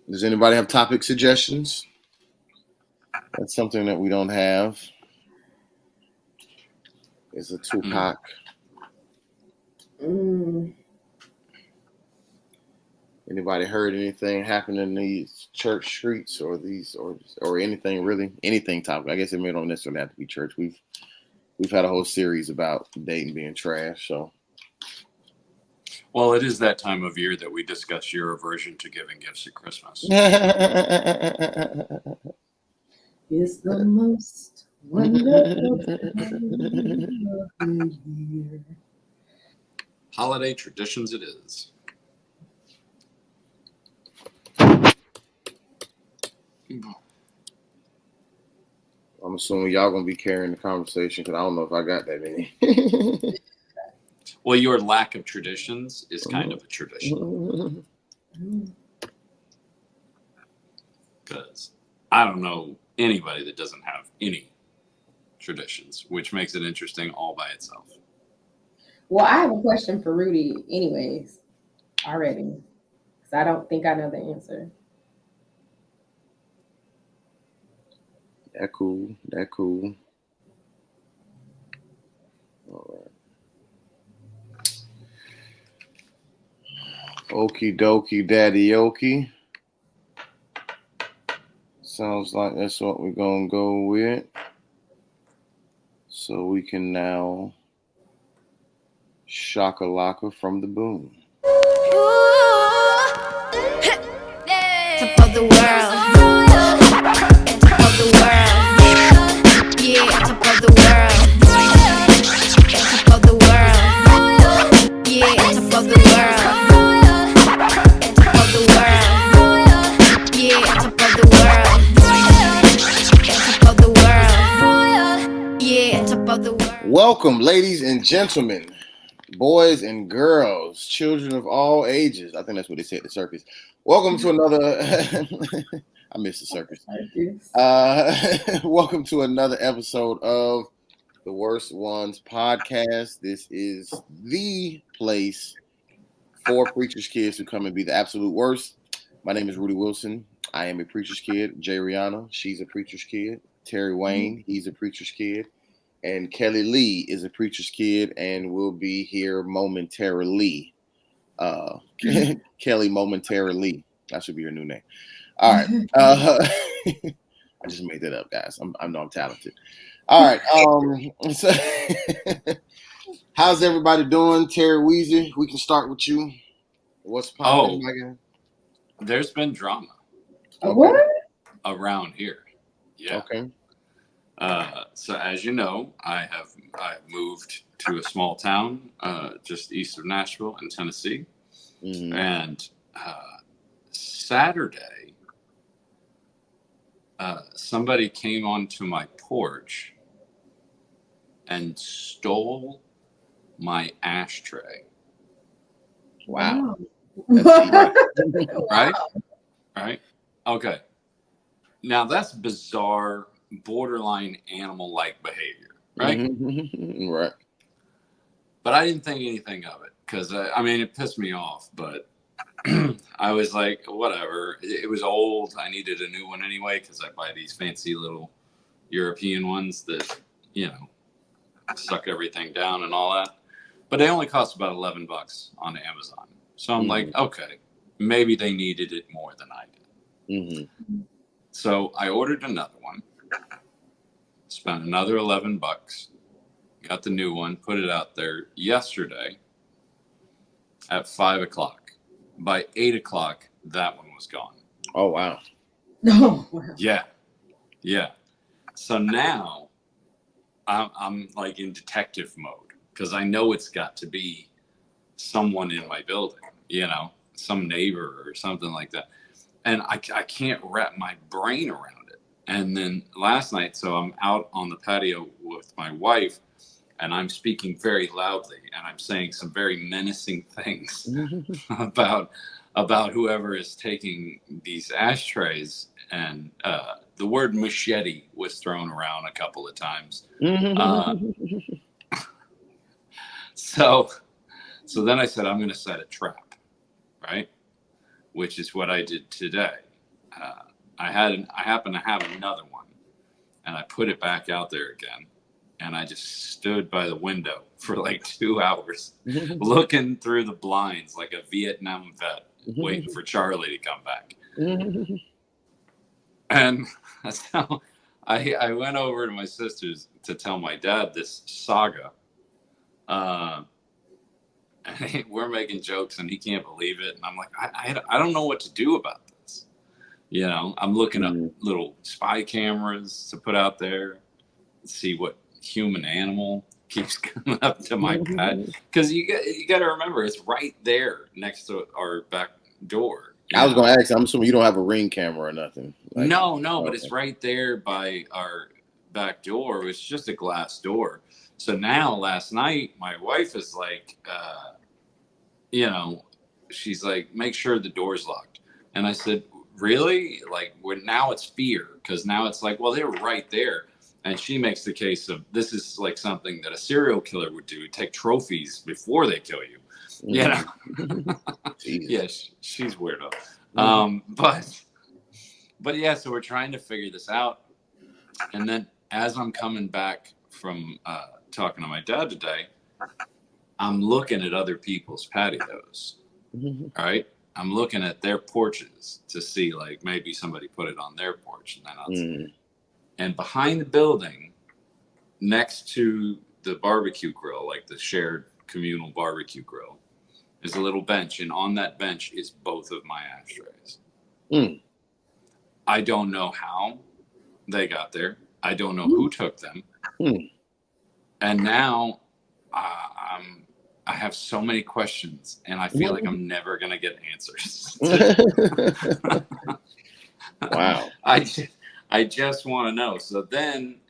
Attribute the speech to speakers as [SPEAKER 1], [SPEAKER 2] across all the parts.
[SPEAKER 1] Does anybody have topic suggestions? That's something that we don't have. It's a Tupac. Anybody heard anything happen in these church streets or anything really? Anything topic? I guess it may not necessarily have to be church. We've had a whole series about dating being trash. So,
[SPEAKER 2] well, it is that time of year that we discuss your aversion to giving gifts at Christmas.
[SPEAKER 3] It's the most wonderful time of the year.
[SPEAKER 2] Holiday traditions it is.
[SPEAKER 1] I'm assuming y'all gonna be carrying the conversation because I don't know if I got that many.
[SPEAKER 2] Well, your lack of traditions is kind of a tradition. Because I don't know anybody that doesn't have any traditions, which makes it interesting all by itself.
[SPEAKER 3] Well, I have a question for Rudy anyways, already. Because I don't think I know the answer.
[SPEAKER 1] That cool. All right. Okie dokie, daddy okie. Sounds like that's what we're gonna go with. So we can now shakalaka from the boom.
[SPEAKER 4] Top of the world. Top of the world. Yeah, top of the world. Top of the world. Yeah, top of the world. Top of the world. Yeah, top of the world. Top of the world. Yeah, top of the world.
[SPEAKER 1] Welcome, ladies and gentlemen, boys and girls, children of all ages. I think that's what they say at the circus. Welcome to another. I miss the circus. Welcome to another episode of the Worst Ones Podcast. This is the place for preacher's kids who come and be the absolute worst. My name is Rudy Wilson. I am a preacher's kid. Jay Rihanna, she's a preacher's kid. Terry Wayne, he's a preacher's kid. And Kellie Lee is a preacher's kid and will be here momentarily. Kellie momentarily. That should be her new name. All right. I just made that up, guys. I know I'm talented. All right. So how's everybody doing? Terry Weezy, we can start with you. What's popping?
[SPEAKER 2] There's been drama.
[SPEAKER 3] What?
[SPEAKER 2] Around here. Yeah.
[SPEAKER 1] Okay.
[SPEAKER 2] So as you know, I have moved to a small town just east of Nashville in Tennessee. Mm-hmm. And Saturday, somebody came onto my porch and stole my ashtray.
[SPEAKER 1] Wow.
[SPEAKER 2] Right? Okay. Now that's bizarre, borderline animal-like behavior, right?
[SPEAKER 1] Mm-hmm. Right.
[SPEAKER 2] But I didn't think anything of it because, it pissed me off, but I was like, whatever. It was old. I needed a new one anyway because I buy these fancy little European ones that, suck everything down and all that. But they only cost about $11 on Amazon. So I'm like, okay, maybe they needed it more than I did. Mm-hmm. So I ordered another one, spent another $11, got the new one, put it out there yesterday at 5:00. By 8:00, that one was gone.
[SPEAKER 1] Oh, wow.
[SPEAKER 3] Oh, wow.
[SPEAKER 2] Yeah. So now I'm like in detective mode because I know it's got to be someone in my building, some neighbor or something like that. And I can't wrap my brain around it. And then last night, so I'm out on the patio with my wife, and I'm speaking very loudly, and I'm saying some very menacing things about whoever is taking these ashtrays. And the word machete was thrown around a couple of times. So then I said, I'm going to set a trap, right? which is what I did today. I happen to have another one, and I put it back out there again, and I just stood by the window for like 2 hours, looking through the blinds like a Vietnam vet, waiting for Charlie to come back. And so I went over to my sister's to tell my dad this saga. And we're making jokes, and he can't believe it. And I'm like, I don't know what to do about this. You know, I'm looking up little spy cameras to put out there, see what human animal keeps coming up to my pet. Because you got to remember, it's right there next to our back door.
[SPEAKER 1] I was going to ask, I'm assuming you don't have a Ring camera or nothing. Like,
[SPEAKER 2] no, but it's right there by our back door. It's just a glass door. So now last night, my wife is like, she's like, make sure the door's locked. And I said, really? Like, now it's fear, because now it's like, well, they were right there. And she makes the case of this is like something that a serial killer would do, take trophies before they kill you. You know? Yeah, she's weirdo. But yeah, so we're trying to figure this out. And then as I'm coming back from talking to my dad today, I'm looking at other people's patios. All right. I'm looking at their porches to see, like, maybe somebody put it on their porch. And behind the building, next to the barbecue grill, like the shared communal barbecue grill, is a little bench. And on that bench is both of my ashtrays. I don't know how they got there. I don't know who took them. And now I have so many questions, and I feel like I'm never going to get answers.
[SPEAKER 1] Wow.
[SPEAKER 2] I just want to know. So then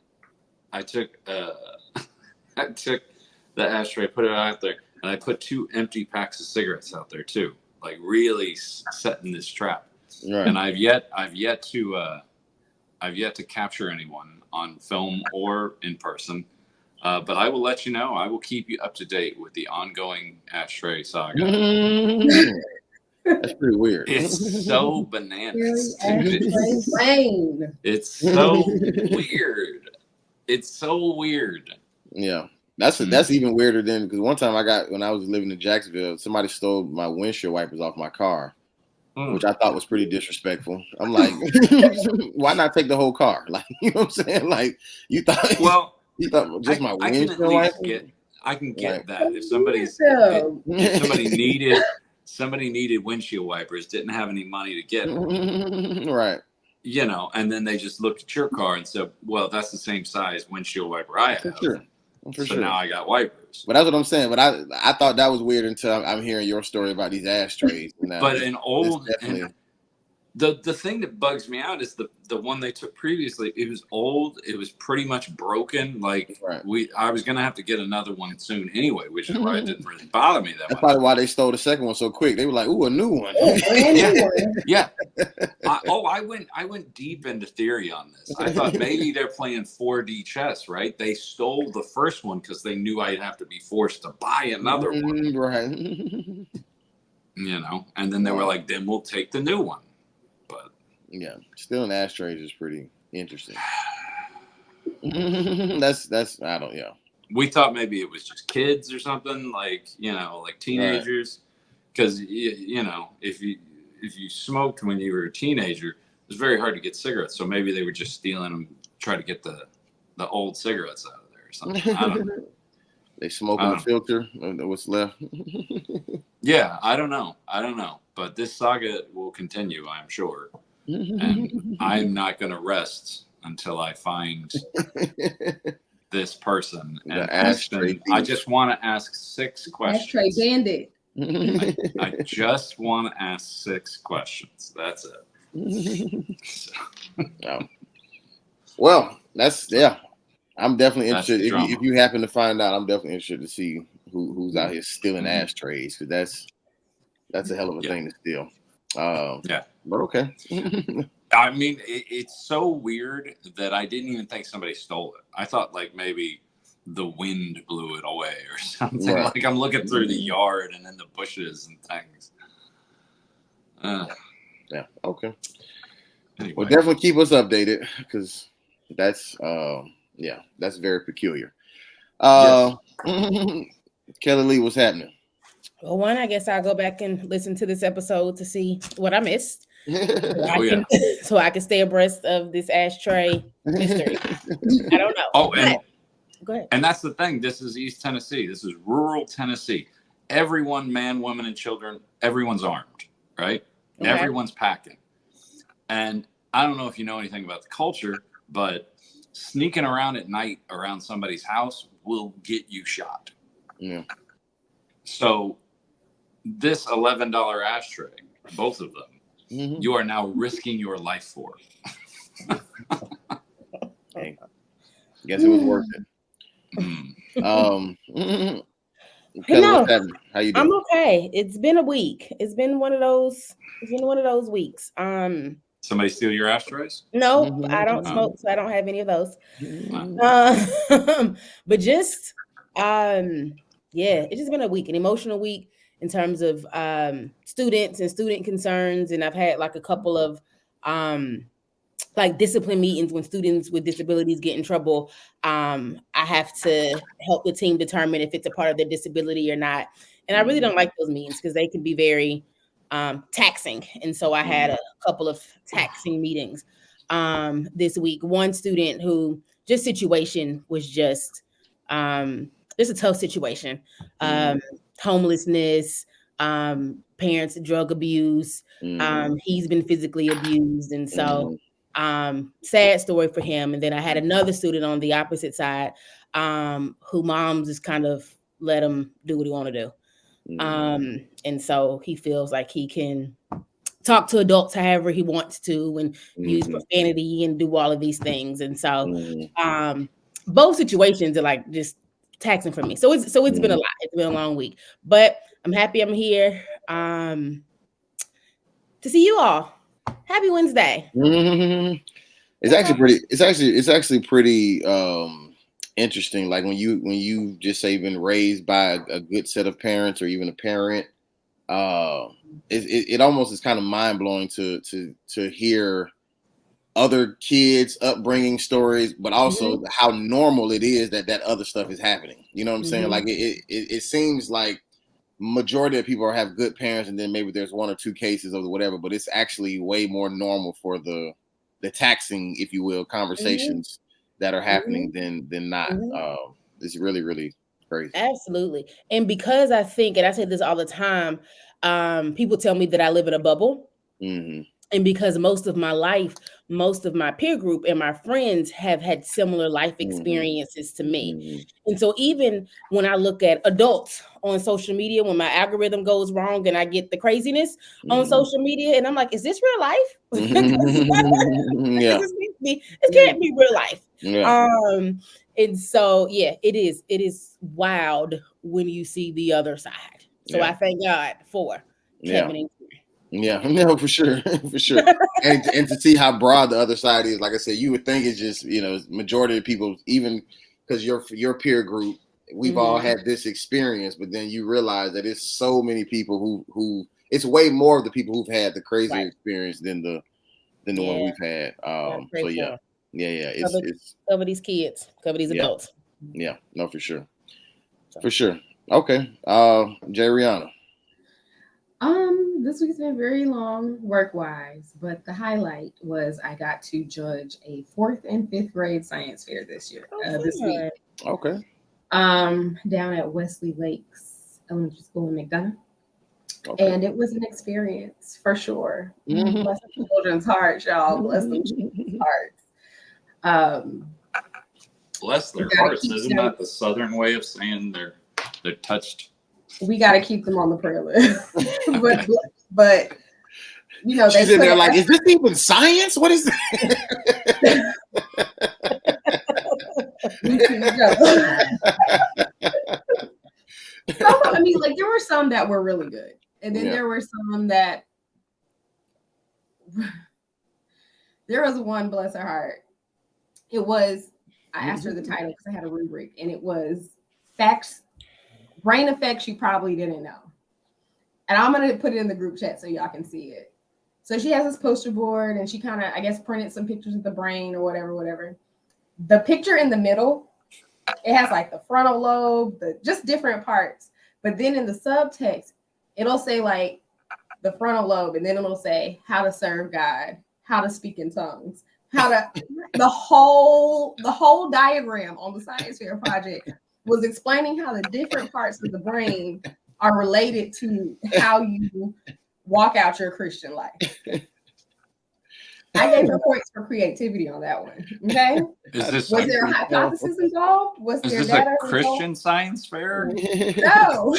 [SPEAKER 2] I took the ashtray, put it out there, and I put 2 empty packs of cigarettes out there too, like really setting this trap. Right. And I've yet to capture anyone on film or in person. But I will let you know. I will keep you up to date with the ongoing ashtray saga.
[SPEAKER 1] That's pretty weird.
[SPEAKER 2] It's so bananas. It's so weird. It's so weird.
[SPEAKER 1] Yeah. That's even weirder than, because one time when I was living in Jacksonville, somebody stole my windshield wipers off my car, which I thought was pretty disrespectful. I'm like, why not take the whhole car? Like, you know what I'm saying? Like, you thought just my windshield wipers?
[SPEAKER 2] I can get that if somebody needed windshield wipers, didn't have any money to get them.
[SPEAKER 1] Right.
[SPEAKER 2] You know, and then they just looked at your car and said, well, that's the same size windshield wiper I have. For sure. Now I got wipers.
[SPEAKER 1] But that's what I'm saying. But I thought that was weird until I'm hearing your story about these ashtrays.
[SPEAKER 2] But the thing that bugs me out is the one they took previously. It was old. It was pretty much broken. Like I was gonna have to get another one soon anyway, which is why it didn't really bother me that much.
[SPEAKER 1] That's probably why they stole the second one so quick. They were like, "Ooh, a new one."
[SPEAKER 2] Yeah. I went deep into theory on this. I thought maybe they're playing 4D chess, right? They stole the first one because they knew I'd have to be forced to buy another one,
[SPEAKER 1] right?
[SPEAKER 2] You know, and then they were like, "Then we'll take the new one."
[SPEAKER 1] Yeah, stealing ashtrays is pretty interesting. that's We
[SPEAKER 2] thought maybe it was just kids or something, like teenagers, because if you smoked when you were a teenager, it was very hard to get cigarettes. So maybe they were just stealing them, try to get the old cigarettes out of there or something. I don't know.
[SPEAKER 1] They smoke on the filter. What's left?
[SPEAKER 2] Yeah, I don't know. But this saga will continue, I'm sure. And I'm not going to rest until I find this person and ask them. I just want to ask 6 questions.
[SPEAKER 3] Ashtray bandit.
[SPEAKER 2] I just want to ask 6 questions. That's it.
[SPEAKER 1] Well, I'm definitely interested. If you happen to find out, I'm definitely interested to see who's out here stealing ashtrays, because that's a hell of a thing to steal. But okay.
[SPEAKER 2] I mean, it's so weird that I didn't even think somebody stole it. I thought like maybe the wind blew it away or something. Right. Like I'm looking through the yard and in the bushes and things.
[SPEAKER 1] Okay.
[SPEAKER 2] Anyway.
[SPEAKER 1] Well, definitely keep us updated because that's that's very peculiar.
[SPEAKER 2] Yes.
[SPEAKER 1] Kellie Lee, what's happening?
[SPEAKER 5] Well, one, I guess I'll go back and listen to this episode to see what I missed. So I can stay abreast of this ashtray mystery. I don't know.
[SPEAKER 2] Oh, and
[SPEAKER 5] go ahead.
[SPEAKER 2] And that's the thing. This is East Tennessee. This is rural Tennessee. Everyone, man, woman, and children, everyone's armed, right? Okay. Everyone's packing. And I don't know if you know anything about the culture, but sneaking around at night around somebody's house will get you shot.
[SPEAKER 1] Yeah. So
[SPEAKER 2] this $11 ashtray, both of them, you are now risking your life for.
[SPEAKER 1] Hey, guess it was worth it. Kellie, what's happening? How you doing?
[SPEAKER 5] I'm okay. It's been a week. It's been one of those weeks.
[SPEAKER 2] Somebody steal your ashtrays?
[SPEAKER 5] No, I don't smoke, so I don't have any of those. But just it's just been a week, an emotional week in terms of students and student concerns, and I've had like a couple of like discipline meetings when students with disabilities get in trouble. I have to help the team determine if it's a part of their disability or not. And I really don't like those meetings because they can be very taxing. And so I had a couple of taxing meetings this week. One student who just situation was just a tough situation. Homelessness, parents drug abuse. He's been physically abused. And so sad story for him. And then I had another student on the opposite side who moms just kind of let him do what he want to do. And so he feels like he can talk to adults however he wants to and use profanity and do all of these things. And so both situations are like just taxing for me. So it's been a lot. It's been a long week, but I'm happy I'm here to see you all. Happy Wednesday.
[SPEAKER 1] It's actually pretty interesting. Like when you just say you've been raised by a good set of parents or even a parent, it almost is kind of mind blowing to hear other kids' upbringing stories, but also how normal it is that other stuff is happening. You know what I'm saying? Like it seems like majority of people have good parents, and then maybe there's one or two cases of whatever, but it's actually way more normal for the taxing, if you will, conversations that are happening than not. It's really, really crazy.
[SPEAKER 5] Absolutely. And because I think, and I say this all the time, people tell me that I live in a bubble. And because most of my life, most of my peer group and my friends have had similar life experiences to me. And so even when I look at adults on social media, when my algorithm goes wrong and I get the craziness on social media, and I'm like, is this real life? It can't be real life. And so, it is wild when you see the other side. So I thank God for Kevin and
[SPEAKER 1] Yeah, no, for sure. and to see how broad the other side is, like I said, you would think it's just, majority of people, even because your peer group, we've all had this experience, but then you realize that it's so many people who it's way more of the people who've had the crazier experience than the one we've had. It's
[SPEAKER 5] cover these kids, cover these adults.
[SPEAKER 1] Yeah, no, for sure. Okay, Jay Rihanna.
[SPEAKER 3] This week's been very long work-wise, but the highlight was I got to judge a 4th and 5th grade science fair this week.
[SPEAKER 1] Okay.
[SPEAKER 3] Down at Wesley Lakes Elementary School in McDonough. Okay. And it was an experience for sure. Bless the children's hearts, y'all. Bless them children's hearts.
[SPEAKER 2] Bless their hearts. Isn't that the Southern way of saying they're touched?
[SPEAKER 3] We got to keep them on the prayer list. but
[SPEAKER 1] she's in there like, is this even science? What is it?
[SPEAKER 3] I mean, like there were some that were really good, and then there were some that there was one, bless her heart. It was, I asked her the title because I had a rubric, and it was brain effects you probably didn't know. And I'm going to put it in the group chat so y'all can see it. So she has this poster board, and she kind of, I guess, printed some pictures of the brain or whatever. The picture in the middle, it has like the frontal lobe, just different parts. But then in the subtext, it'll say like the frontal lobe, and then it'll say how to serve God, how to speak in tongues, the whole diagram on the science fair project was explaining how the different parts of the brain are related to how you walk out your Christian life. I gave her points for creativity on that one. Okay. Was there a hypothesis involved? Was there
[SPEAKER 2] this
[SPEAKER 3] data
[SPEAKER 2] a Christian science fair?
[SPEAKER 3] No.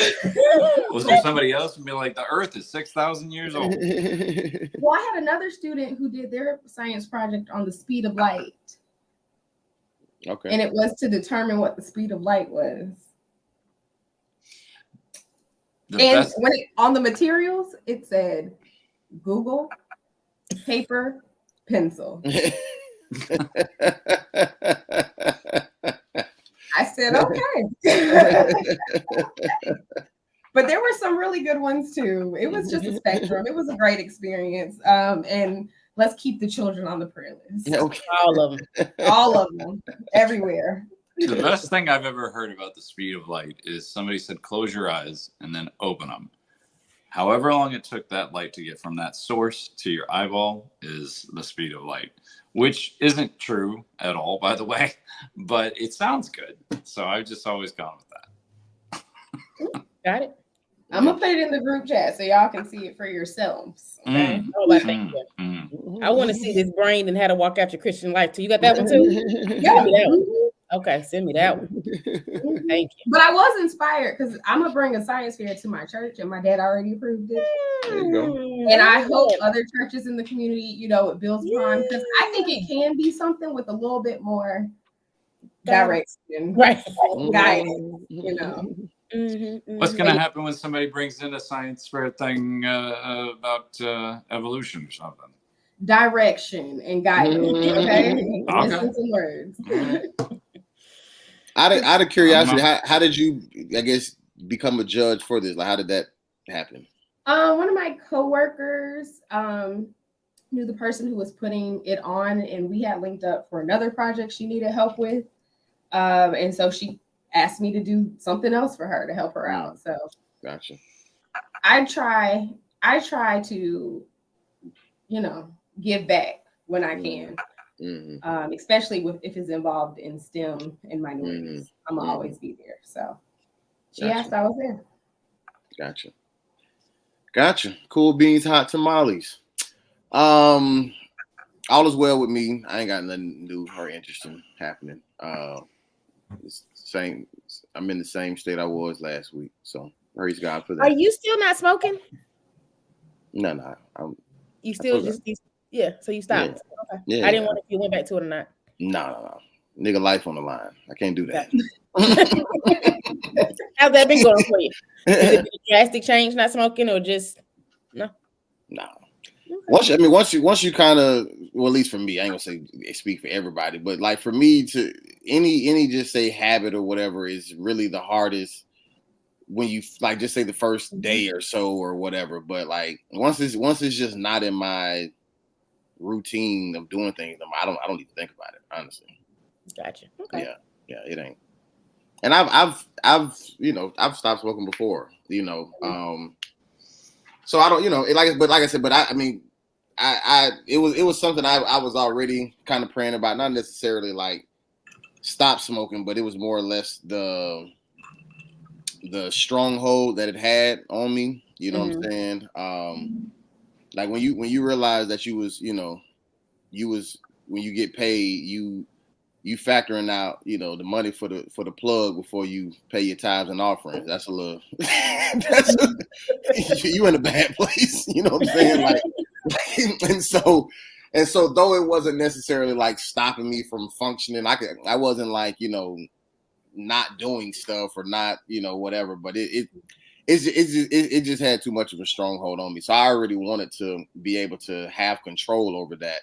[SPEAKER 2] Was there somebody else and be like, the Earth is 6,000 years old?
[SPEAKER 3] Well, I had another student who did their science project on the speed of light.
[SPEAKER 1] Okay.
[SPEAKER 3] And it was to determine what the speed of light was. On the materials, it said Google, paper, pencil. I said, okay. But there were some really good ones too. It was just a spectrum. It was a great experience. And let's keep the children on the prayer list.
[SPEAKER 1] Okay.
[SPEAKER 5] All of them,
[SPEAKER 3] everywhere.
[SPEAKER 2] The best thing I've ever heard about the speed of light is somebody said, close your eyes and then open them. However long it took that light to get from that source to your eyeball is the speed of light, which isn't true at all, by the way, but it sounds good. So I've just always gone with that.
[SPEAKER 5] Got it.
[SPEAKER 3] I'm going to put it in the group chat so y'all can see it for yourselves. Okay?
[SPEAKER 5] I want to see this brain and how to walk out your Christian life too. You got that one too?
[SPEAKER 3] Yeah.
[SPEAKER 5] Okay, send me that one. Thank you.
[SPEAKER 3] But I was inspired because I'm going to bring a science fair to my church, and my dad already approved it.
[SPEAKER 1] There you go.
[SPEAKER 3] And I hope other churches in the community, it builds upon, because I think it can be something with a little bit more direction.
[SPEAKER 5] Right.
[SPEAKER 3] Guidance,
[SPEAKER 2] What's going to happen when somebody brings in a science fair thing about evolution or something?
[SPEAKER 3] Direction and guidance. Okay. Listen some words.
[SPEAKER 1] Out of curiosity, how did you, I guess, become a judge for this? Like, how did that happen?
[SPEAKER 3] One of my coworkers knew the person who was putting it on, and we had linked up for another project she needed help with. And so she asked me to do something else for her to help her out. So
[SPEAKER 1] gotcha.
[SPEAKER 3] I try to, give back when I can. Especially if it's involved in STEM and minorities. I'm gonna always be there. So she asked, I was there.
[SPEAKER 1] Gotcha. Cool beans, hot tamales. All is well with me. I ain't got nothing new or interesting happening. It's same. I'm in the same state I was last week. So praise God for that.
[SPEAKER 5] Are you still not smoking?
[SPEAKER 1] No.
[SPEAKER 5] You still so you stopped.
[SPEAKER 1] Yeah.
[SPEAKER 5] Okay.
[SPEAKER 1] Yeah.
[SPEAKER 5] I didn't want if you went back to it or not.
[SPEAKER 1] No. Nigga, life on the line. I can't do that.
[SPEAKER 5] How's that been going for you? Is it been a drastic change not smoking or just no?
[SPEAKER 1] No. Okay. Once you kind of, well, at least for me, I ain't gonna say speak for everybody, but like for me to any just say habit or whatever is really the hardest when you like just say the first day or so or whatever. But like once it's just not in my routine of doing things, I don't even think about it, honestly.
[SPEAKER 5] Gotcha. Okay.
[SPEAKER 1] Yeah, it ain't. And I've stopped smoking before, so I don't, it was something I was already kind of praying about, not necessarily like stop smoking, but it was more or less the stronghold that it had on me. You know what I'm saying? Like when you realize that when you get paid, you factoring out, the money for the plug before you pay your tithes and offerings. That's a little, you in a bad place. You know what I'm saying? Like, and so though it wasn't necessarily like stopping me from functioning, I wasn't like, not doing stuff or not, whatever, but it just had too much of a stronghold on me. So I already wanted to be able to have control over that.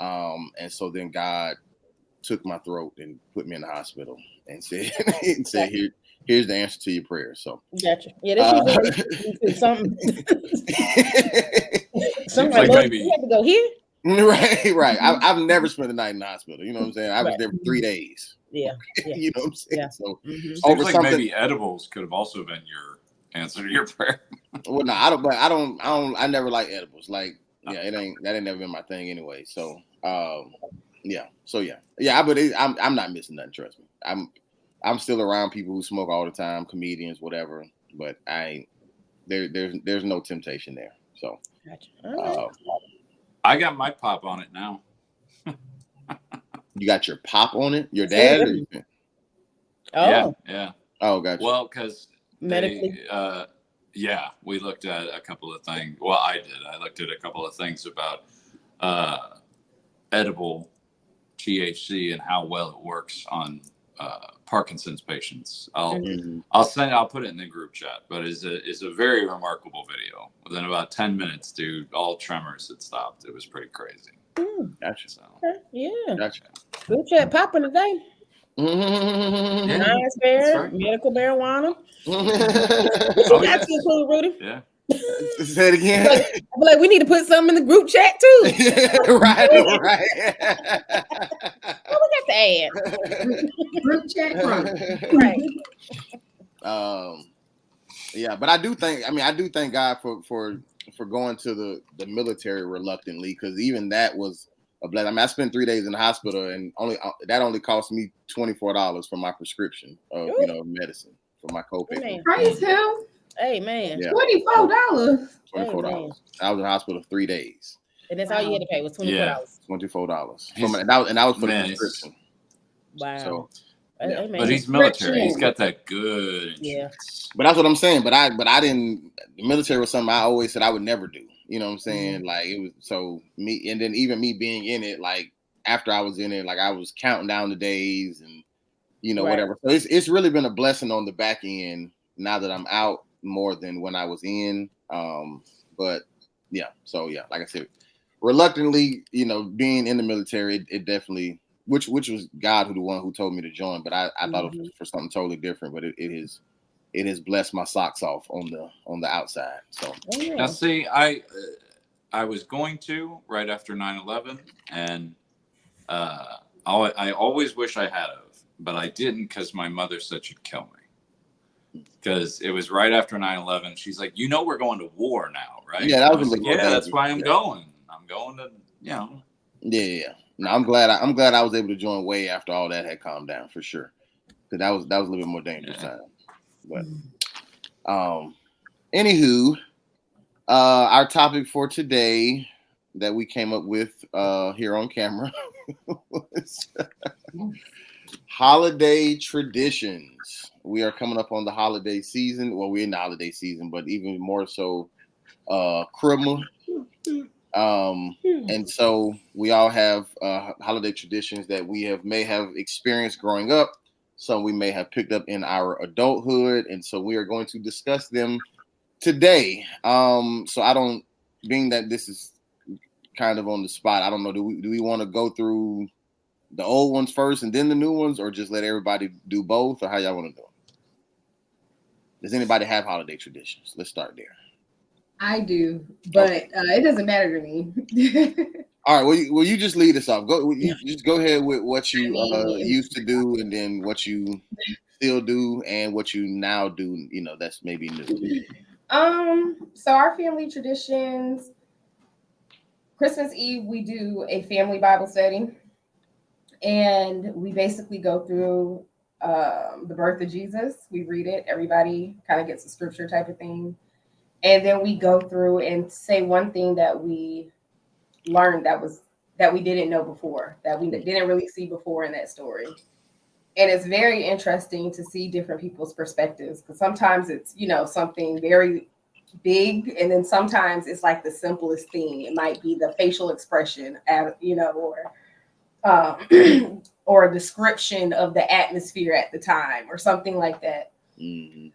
[SPEAKER 1] And so then God took my throat and put me in the hospital and said, here's the answer to your prayer. So
[SPEAKER 5] gotcha. Yeah, that's something
[SPEAKER 2] Seems
[SPEAKER 5] like
[SPEAKER 2] maybe
[SPEAKER 5] you have to go here.
[SPEAKER 1] Right. I've never spent the night in the hospital. You know what I'm saying? I was there for 3 days.
[SPEAKER 5] Yeah.
[SPEAKER 1] You know what I'm saying?
[SPEAKER 5] Yeah.
[SPEAKER 1] So
[SPEAKER 2] seems
[SPEAKER 1] over
[SPEAKER 2] like
[SPEAKER 1] something.
[SPEAKER 2] maybe edibles could have also been your answer to your prayer.
[SPEAKER 1] Well, no, I don't. But I never like edibles. Like, yeah, that ain't never been my thing anyway. So, yeah. So yeah. But I'm not missing nothing. Trust me. I'm still around people who smoke all the time, comedians, whatever. But there's no temptation there. So,
[SPEAKER 5] gotcha.
[SPEAKER 2] I got my pop on it now.
[SPEAKER 1] You got your pop on it, your dad.
[SPEAKER 5] Oh,
[SPEAKER 2] yeah.
[SPEAKER 1] Oh, gotcha.
[SPEAKER 2] Well, because
[SPEAKER 5] medically.
[SPEAKER 2] We looked at a couple of things. Well, I did. I looked at a couple of things about edible THC and how well it works on Parkinson's patients. I'll put it in the group chat, but it's a very remarkable video. Within about 10 minutes, dude, all tremors had stopped. It was pretty crazy.
[SPEAKER 1] Gotcha.
[SPEAKER 2] So,
[SPEAKER 5] yeah.
[SPEAKER 1] Gotcha.
[SPEAKER 5] Group chat popping today. Science fair, medical marijuana.
[SPEAKER 2] Oh,
[SPEAKER 5] got to include Rudy.
[SPEAKER 2] Yeah.
[SPEAKER 1] Say it again.
[SPEAKER 5] I'm like, we need to put something in the group chat too.
[SPEAKER 1] Right.
[SPEAKER 5] Oh, we got to add
[SPEAKER 3] Group chat,
[SPEAKER 5] right.
[SPEAKER 1] Yeah, but I do thank God for going to the military reluctantly, because even that was a blessing. I mean, I spent 3 days in the hospital, and only cost me $24 for my prescription of medicine for my copay.
[SPEAKER 3] Praise him.
[SPEAKER 5] Hey man,
[SPEAKER 1] yeah.
[SPEAKER 3] $24.
[SPEAKER 1] $24. I was in the hospital 3 days,
[SPEAKER 5] and that's all you had to pay was $24.
[SPEAKER 1] $24. And that was for the prescription.
[SPEAKER 5] Wow.
[SPEAKER 1] So,
[SPEAKER 2] yeah. But he's military. He's got that good insurance.
[SPEAKER 5] Yeah.
[SPEAKER 1] But that's what I'm saying. But I didn't. The military was something I always said I would never do. You know what I'm saying? Like, it was so me, and then even me being in it, like after I was in it, like I was counting down the days and whatever. So it's really been a blessing on the back end now that I'm out more than when I was in. But yeah, so yeah, like I said, reluctantly, being in the military, it definitely, which was God who told me to join, but I thought it was for something totally different. But it has blessed my socks off on the outside. So
[SPEAKER 2] now, see, I was going to right after 9/11, and I always wish I had of, but I didn't because my mother said she'd kill me. Because it was right after 9/11. She's like, we're going to war now, right?
[SPEAKER 1] Yeah, that was
[SPEAKER 2] that's why I'm going. I'm going to,
[SPEAKER 1] Yeah. No, I'm glad I was able to join way after all that had calmed down, for sure. Because that was a little bit more dangerous time. But anywho, our topic for today that we came up with here on camera was holiday traditions. We are coming up on the holiday season. Well, we're in the holiday season, but even more so Christmas. And so we all have holiday traditions that we may have experienced growing up. Some we may have picked up in our adulthood. And so we are going to discuss them today. So being that this is kind of on the spot, I don't know, do we want to go through the old ones first and then the new ones, or just let everybody do both, or how y'all want to do it? Does anybody have holiday traditions? Let's start there.
[SPEAKER 3] I do, but it doesn't matter to me.
[SPEAKER 1] All right. Well, you just lead us off. Just go ahead with what you used to do, and then what you still do, and what you now do. That's maybe new.
[SPEAKER 3] So our family traditions: Christmas Eve, we do a family Bible study, and we basically go through the birth of Jesus. We read it. Everybody kind of gets a scripture type of thing. And then we go through and say one thing that we learned that we didn't know before, that we didn't really see before in that story. And it's very interesting to see different people's perspectives, because sometimes it's, something very big. And then sometimes it's like the simplest thing. It might be the facial expression, or a description of the atmosphere at the time or something like that.
[SPEAKER 1] Mm-hmm.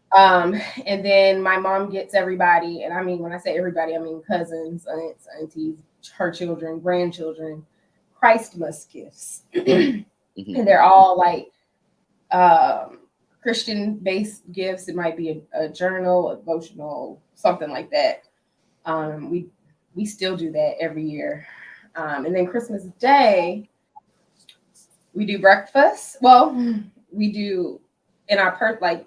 [SPEAKER 3] And then my mom gets everybody, and I mean, when I say everybody, I mean cousins, aunts, aunties, her children, grandchildren, Christmas gifts.
[SPEAKER 1] Mm-hmm.
[SPEAKER 3] And they're all like Christian-based gifts. It might be a journal, a devotional, something like that. We we still do that every year. And then Christmas Day, we do breakfast. Well, we do in our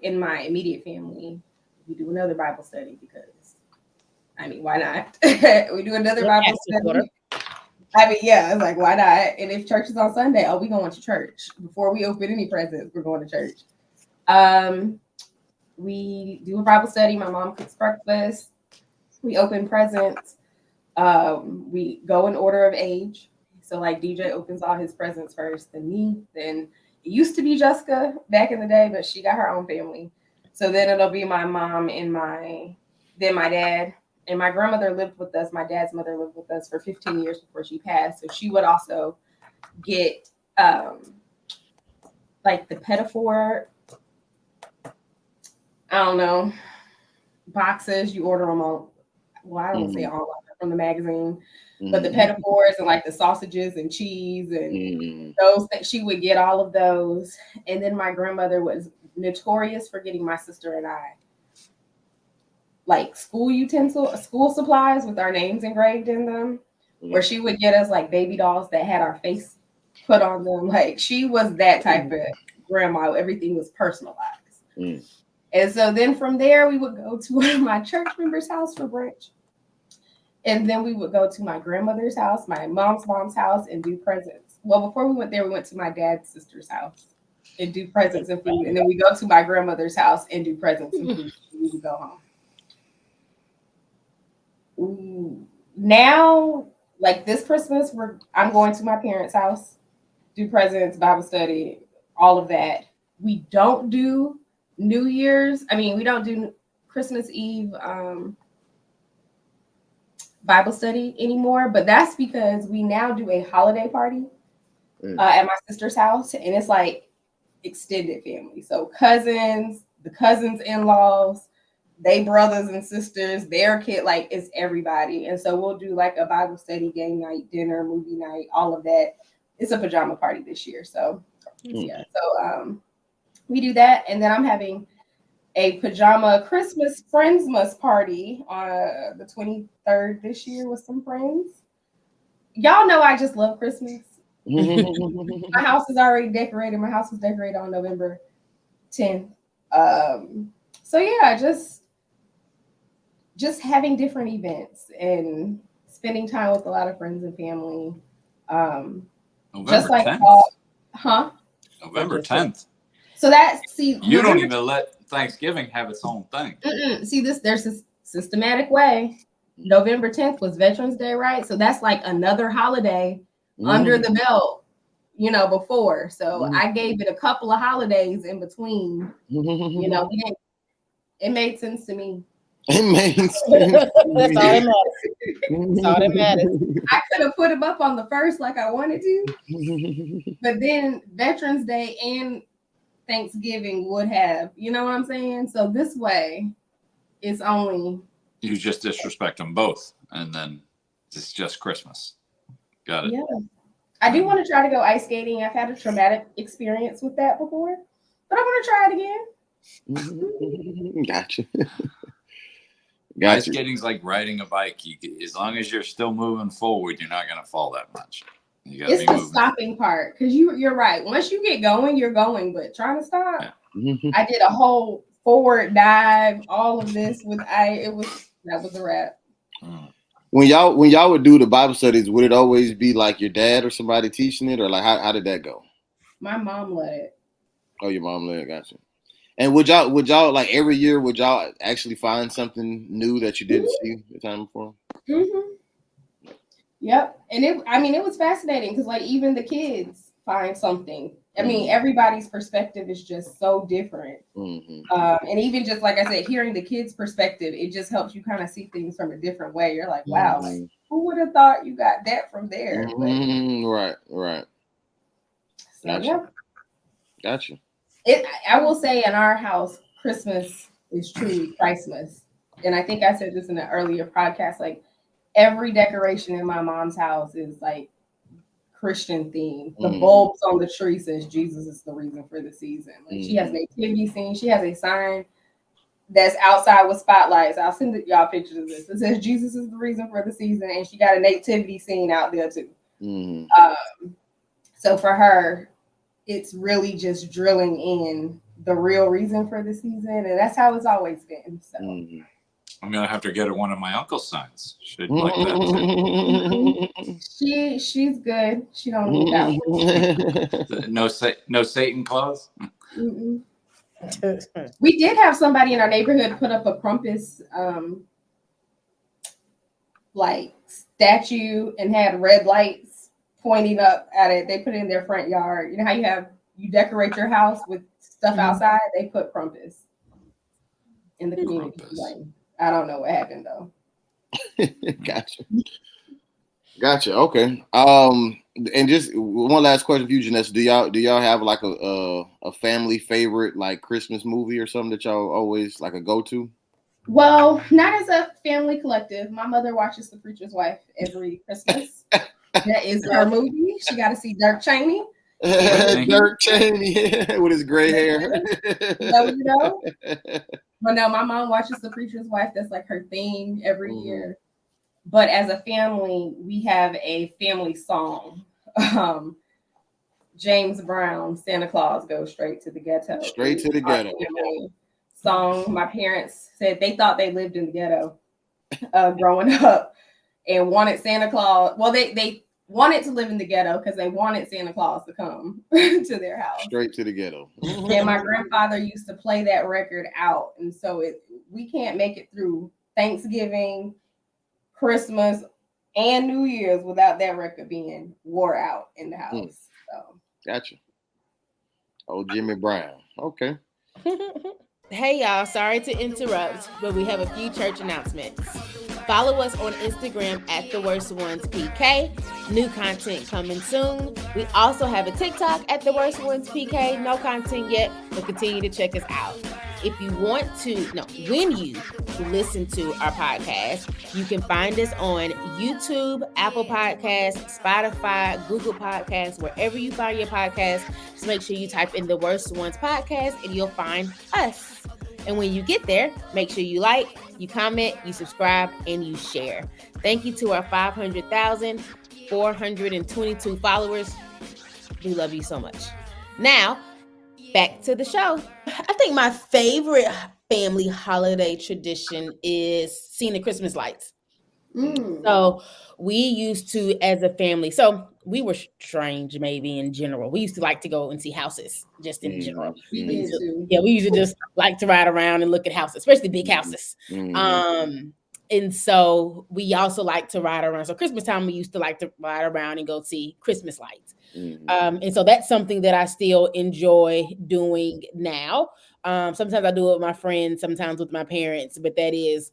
[SPEAKER 3] in my immediate family, we do another Bible study because, I mean, why not? We do another Bible study. I mean, yeah, it's like, why not? And if church is on Sunday, oh, we going to church. Before we open any presents, we're going to church. We do a Bible study. My mom cooks breakfast. We open presents. We go in order of age. So like DJ opens all his presents first, then me, then it used to be Jessica back in the day, but she got her own family. So then it'll be my mom and my dad. And my grandmother lived with us. My dad's mother lived with us for 15 years before she passed. So she would also get like the Pettifor, I don't know, boxes. You order them on, well, I don't say online, from the magazine, but the Pettifors and like the sausages and cheese and those things. She would get all of those. And then my grandmother was notorious for getting my sister and I like school supplies with our names engraved in them, or she would get us like baby dolls that had our face put on them. Like she was that type of grandma. Everything was personalized. And so then from there, we would go to one of my church members' house for brunch. And then we would go to my grandmother's house, my mom's house, and do presents. Well, before we went there, we went to my dad's sister's house and do presents and food. And then we go to my grandmother's house and do presents and food. And we would go home. Now, like this Christmas, I'm going to my parents' house, do presents, Bible study, all of that. We don't do New Year's. I mean, we don't do Christmas Eve Bible study anymore, but that's because we now do a holiday party at my sister's house, and it's like extended family. So cousins, the cousins' in-laws, they brothers and sisters, their kid, like it's everybody. And so we'll do like a Bible study, game night, dinner, movie night, all of that. It's a pajama party this year. So yeah. So we do that. And then I'm having a pajama Christmas Friendsmas party on the 23rd this year with some friends. Y'all know I just love Christmas. My house is already decorated. My house was decorated on November 10th. So yeah, just having different events and spending time with a lot of friends and family.
[SPEAKER 2] November 10th. November 10th.
[SPEAKER 3] So
[SPEAKER 2] you don't even let Thanksgiving have its own thing.
[SPEAKER 3] See this, there's a systematic way. November 10th was Veterans Day, right? So that's like another holiday under the belt, before. So I gave it a couple of holidays in between. It made sense to me.
[SPEAKER 5] It made sense. That's all that matters.
[SPEAKER 3] I could have put him up on the first like I wanted to, but then Veterans Day and Thanksgiving would have, you know what I'm saying? So this way, it's only
[SPEAKER 2] you just disrespect them both, and then it's just Christmas. Got it.
[SPEAKER 3] Yeah, I do want to try to go ice skating. I've had a traumatic experience with that before, but I want to try it again.
[SPEAKER 1] Gotcha.
[SPEAKER 2] Ice skating's like riding a bike. As long as you're still moving forward, you're not going to fall that much.
[SPEAKER 3] It's the stopping part, because you're right. Once you get going, you're going, but trying to stop. Yeah. I did a whole forward dive, all of this that was a wrap.
[SPEAKER 1] When y'all would do the Bible studies, would it always be like your dad or somebody teaching it, or like how did that go?
[SPEAKER 3] My mom led it.
[SPEAKER 1] Oh, your mom led it. Gotcha. And would y'all like every year, would y'all actually find something new that you didn't see the time before?
[SPEAKER 3] Yep. And it was fascinating because like even the kids find something. I mean, everybody's perspective is just so different. And even just like I said, hearing the kids' perspective, it just helps you kind of see things from a different way. You're like, wow, like, who would have thought you got that from there?
[SPEAKER 1] Right.
[SPEAKER 3] So, gotcha. Yeah.
[SPEAKER 1] Gotcha.
[SPEAKER 3] I will say in our house, Christmas is truly Christmas. And I think I said this in an earlier podcast, like every decoration in my mom's house is like Christian themed. The bulbs on the tree says Jesus is the reason for the season. Like she has a nativity scene. She has a sign that's outside with spotlights. I'll send y'all pictures of this. It says Jesus is the reason for the season, and she got a nativity scene out there too. So for her, it's really just drilling in the real reason for the season, and that's how it's always been. So
[SPEAKER 2] I'm gonna have to get her one of my uncle's signs. She'd like that too.
[SPEAKER 3] She's good. She don't need that one.
[SPEAKER 2] No Satan Claus.
[SPEAKER 3] We did have somebody in our neighborhood put up a Krampus like statue and had red lights pointing up at it. They put it in their front yard. You know how you decorate your house with stuff outside? They put Krampus in the community. Like, I don't know what happened though.
[SPEAKER 1] Gotcha. Okay. And just one last question for you, Janessa. Do y'all have like a family favorite like Christmas movie or something that y'all always like a go-to?
[SPEAKER 3] Well, not as a family collective. My mother watches The Preacher's Wife every Christmas. That is her movie. She got to see Dirk Cheney.
[SPEAKER 1] Dirk Cheney with his gray hair.
[SPEAKER 3] You know? But no, my mom watches The Preacher's Wife. That's like her thing every year. But as a family, we have a family song. James Brown, Santa Claus Goes Straight to the Ghetto.
[SPEAKER 1] Straight to the ghetto.
[SPEAKER 3] Song. My parents said they thought they lived in the ghetto growing up and wanted Santa Claus. Well, they wanted to live in the ghetto because they wanted Santa Claus to come to their house.
[SPEAKER 1] Straight to the ghetto.
[SPEAKER 3] And my grandfather used to play that record out. And so we can't make it through Thanksgiving, Christmas, and New Year's without that record being wore out in the house. So.
[SPEAKER 1] Gotcha. Oh, Jimmy Brown. Okay.
[SPEAKER 5] Hey y'all, sorry to interrupt, but we have a few church announcements. Follow us on Instagram at TheWorstOnesPK. New content coming soon. We also have a TikTok at TheWorstOnesPK. No content yet, but continue to check us out. When you listen to our podcast, you can find us on YouTube, Apple Podcasts, Spotify, Google Podcasts, wherever you find your podcast. Just make sure you type in The Worst Ones Podcast and you'll find us. And when you get there, make sure you like, you comment, you subscribe, and you share. Thank you to our 500,422 followers. We love you so much. Now, back to the show. I think my favorite family holiday tradition is seeing the Christmas lights. So we used to, as a family, so we were strange maybe in general. We used to like to go and see houses just in general. We used to just like to ride around and look at houses, especially big houses. And so we also like to ride around. So Christmas time, we used to like to ride around and go see Christmas lights. And so that's something that I still enjoy doing now. Sometimes I do it with my friends, sometimes with my parents, but that is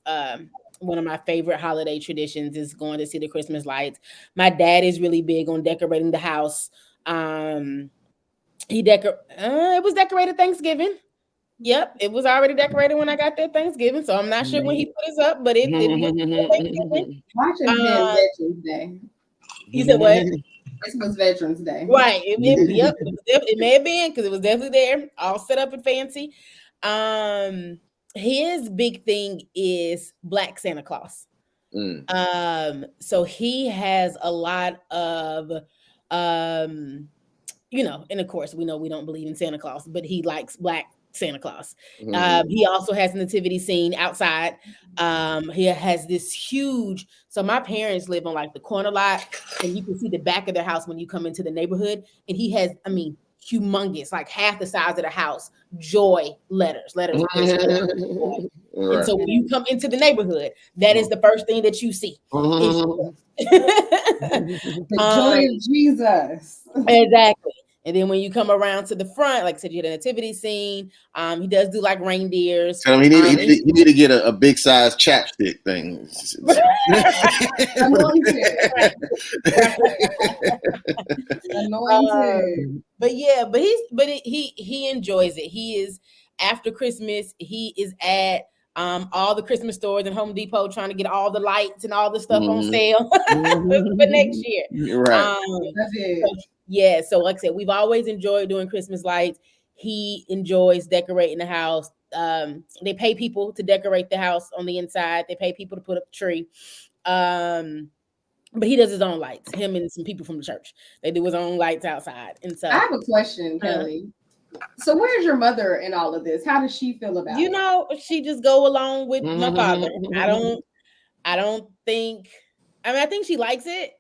[SPEAKER 5] one of my favorite holiday traditions is going to see the Christmas lights. My dad is really big on decorating the house. It was decorated Thanksgiving. Yep, it was already decorated when I got there Thanksgiving, so I'm not sure when he put us up, but it was Thanksgiving.
[SPEAKER 3] Veterans Day.
[SPEAKER 5] You said what?
[SPEAKER 3] This was Veterans Day.
[SPEAKER 5] Right. It may have been because it was definitely there, all set up and fancy. His big thing is Black Santa Claus. So he has a lot of and of course we know we don't believe in Santa Claus, but he likes Black Santa Claus. He also has a nativity scene outside. He has this huge, so my parents live on like the corner lot, and you can see the back of their house when you come into the neighborhood. And he has, humongous, like half the size of the house, joy letters.
[SPEAKER 1] Right.
[SPEAKER 5] And so when you come into the neighborhood, that is the first thing that you see.
[SPEAKER 3] The joy of Jesus.
[SPEAKER 5] Exactly. And then when you come around to the front, like I said, you had a nativity scene. He does do like reindeers.
[SPEAKER 1] So he need to get a big size chapstick thing.
[SPEAKER 3] Anointed.
[SPEAKER 5] But he enjoys it. He is after Christmas. He is at all the Christmas stores and Home Depot trying to get all the lights and all the stuff on sale for next year.
[SPEAKER 1] Right.
[SPEAKER 3] That's it.
[SPEAKER 5] So like I said, we've always enjoyed doing Christmas lights. He enjoys decorating the house. they pay people to decorate the house on the inside. They pay people to put up the tree. But he does his own lights. Him and some people from the church. They do his own lights outside. And so
[SPEAKER 3] I have a question, Kellie. So where's your mother in all of this? How does she feel about it?
[SPEAKER 5] She just go along with my father. I don't think. I mean, I think she likes it,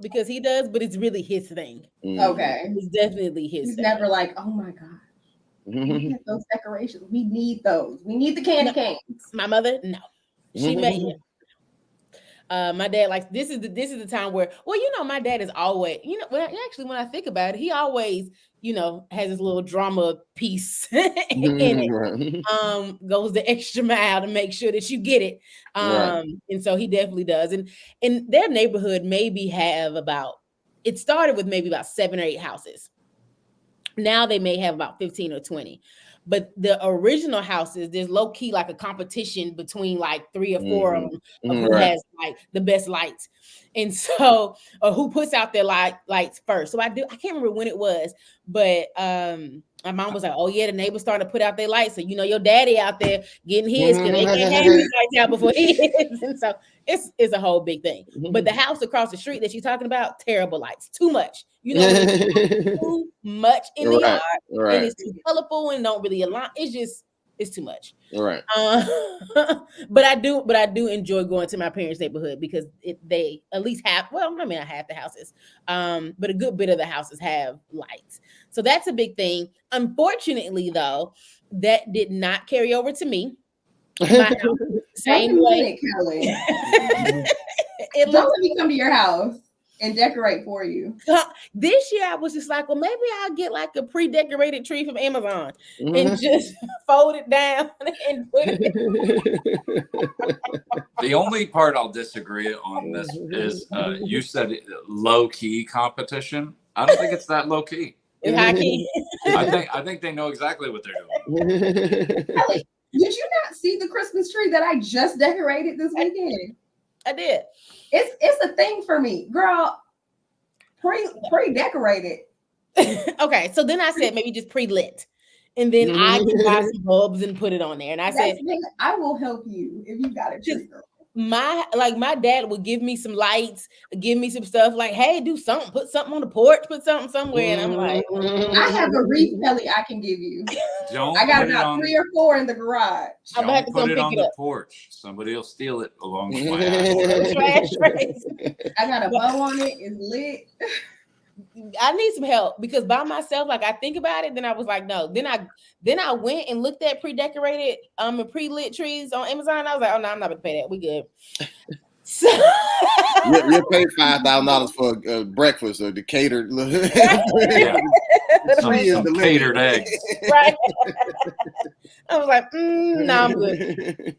[SPEAKER 5] because he does, but it's really his thing.
[SPEAKER 3] Okay,
[SPEAKER 5] it's definitely his.
[SPEAKER 3] He's
[SPEAKER 5] thing.
[SPEAKER 3] never like, oh my god, we get those decorations. We need those. We need the candy canes.
[SPEAKER 5] My mother, no, she made him. My dad likes this is the time where my dad is always when I think about it, he always has his little drama piece in it. Goes the extra mile to make sure that you get it. And so he definitely does. And their neighborhood it started with maybe about 7 or 8 houses. Now they may have about 15 or 20. But the original houses, there's low key like a competition between like 3 or 4 of them of who has like the best lights. And so, or who puts out their lights first. So I can't remember when it was, but my mom was like, oh yeah, the neighbors starting to put out their lights. So, your daddy out there getting his because they can't have his lights out before he is. And so it's a whole big thing. But the house across the street that you're talking about, terrible lights, too much. Too much in the yard, and it's too colorful and don't really align. It's too much.
[SPEAKER 1] Right.
[SPEAKER 5] But I do enjoy going to my parents' neighborhood because they at least have. Well, I mean, not half the houses, but a good bit of the houses have lights. So that's a big thing. Unfortunately, though, that did not carry over to me. My house, same way.
[SPEAKER 3] Kellie. Don't let me come to your house and decorate for you.
[SPEAKER 5] This year I was just like, well, maybe I'll get like a pre-decorated tree from Amazon and just fold it down and put it.
[SPEAKER 2] The only part I'll disagree on this is you said low-key competition. I don't think it's that low-key.
[SPEAKER 5] It's high key.
[SPEAKER 2] I think they know exactly what they're doing.
[SPEAKER 3] Kellie, did you not see the Christmas tree that I just decorated this weekend?
[SPEAKER 5] I did.
[SPEAKER 3] It's a thing for me, girl. Pre-decorated.
[SPEAKER 5] Okay, so then I said maybe just pre-lit, and then I can buy some bulbs and put it on there. And I said,
[SPEAKER 3] I will help you if you got a tree.
[SPEAKER 5] My dad would give me some lights, give me some stuff like, hey, do something, put something on the porch, put something somewhere. And I'm like,
[SPEAKER 3] I have a wreath, Kellie, I can give you.
[SPEAKER 2] I
[SPEAKER 3] got about 3 or 4 in the garage.
[SPEAKER 2] I'm gonna have to put it on the porch. Somebody will steal it along with my house.
[SPEAKER 5] Trash.
[SPEAKER 3] I got a bow on it. It's lit.
[SPEAKER 5] I need some help because by myself, like I think about it, then I was like, no. Then I went and looked at pre-decorated and pre-lit trees on Amazon. I was like, oh no, I'm not gonna pay that. We good. So
[SPEAKER 1] you'll pay $5,000 for breakfast or the catered
[SPEAKER 2] some catered eggs.
[SPEAKER 5] Right. I was like, no, I'm good.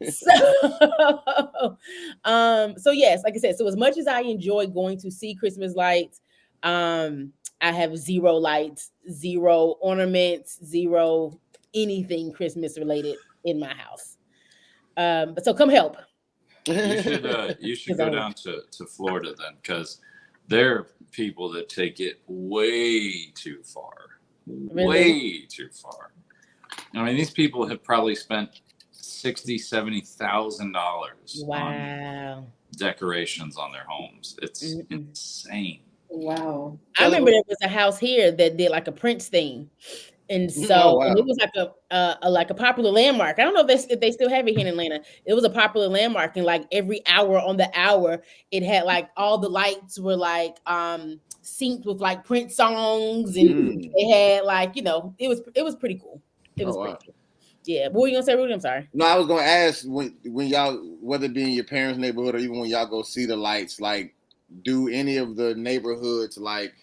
[SPEAKER 5] So yes, like I said, so as much as I enjoy going to see Christmas lights, I have 0 lights, 0 ornaments, 0 anything Christmas related in my house. But so come help.
[SPEAKER 2] You should go down to Florida then, because there are people that take it way too far. Really? Way too far. I mean, these people have probably spent $60,000-$70,000 on decorations on their homes. It's insane.
[SPEAKER 3] Wow.
[SPEAKER 5] I remember there was a house here that did like a Prince theme. And so and it was like a popular landmark. I don't know if they still have it here in Atlanta. It was a popular landmark, and like every hour on the hour, it had like all the lights were like synced with like Prince songs, and they had like it was pretty cool. It was pretty cool. Yeah. What were you gonna say, Rudy? I'm sorry.
[SPEAKER 1] No, I was gonna ask when y'all, whether it be in your parents' neighborhood or even when y'all go see the lights, like, do any of the neighborhoods, like,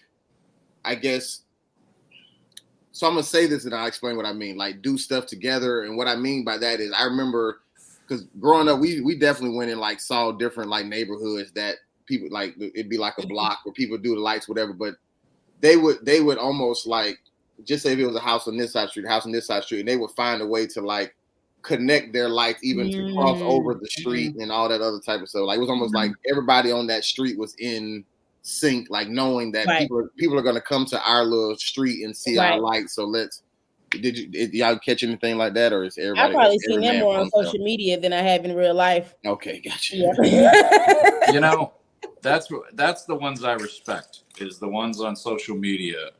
[SPEAKER 1] I guess. So I'm gonna say this and I'll explain what I mean. Like, do stuff together, and what I mean by that is I remember because growing up, we definitely went and like saw different like neighborhoods that people like it'd be like a block where people do the lights, whatever. But they would almost like just say if it was a house on this side street, a house on this side street, and they would find a way to like connect their lights even to cross over the street and all that other type of stuff. Like it was almost like everybody on that street was in sync, like knowing that people are going to come to our little street and see our lights. So let's Did y'all catch anything like that, or is everybody?
[SPEAKER 5] I've probably seen them more on social media than I have in real life.
[SPEAKER 1] Okay, gotcha.
[SPEAKER 5] Yeah.
[SPEAKER 2] You know, that's the ones I respect. Is the ones on social media.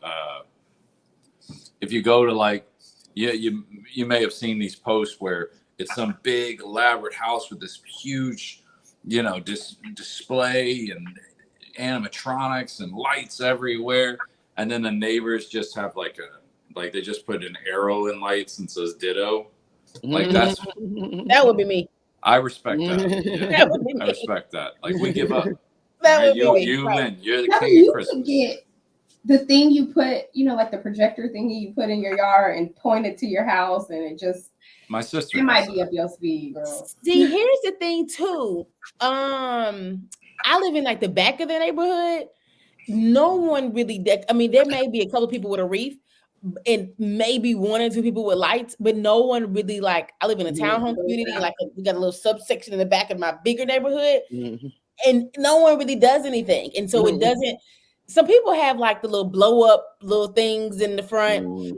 [SPEAKER 2] If you go to like, you may have seen these posts where it's some big elaborate house with this huge, display and animatronics and lights everywhere, and then the neighbors just have like they just put an arrow in lights and says ditto. Like
[SPEAKER 5] that would be me.
[SPEAKER 2] I respect that. Yeah.
[SPEAKER 5] That would be me.
[SPEAKER 2] I respect that. Like we give up.
[SPEAKER 5] That would
[SPEAKER 2] you
[SPEAKER 5] be me.
[SPEAKER 2] you win. You're the
[SPEAKER 3] Now
[SPEAKER 2] king
[SPEAKER 3] you
[SPEAKER 2] of Christmas.
[SPEAKER 3] Get the thing you put, like the projector thingy you put in your yard and point it to your house, and it just.
[SPEAKER 2] My sister.
[SPEAKER 3] It might be up your speed, girl.
[SPEAKER 5] See, here's the thing too. I live in like the back of the neighborhood. No one really. I mean, there may be a couple of people with a wreath, and maybe one or two people with lights, but no one really like. I live in a townhome community. Like we got a little subsection in the back of my bigger neighborhood, and no one really does anything. And so it doesn't. Some people have like the little blow up little things in the front.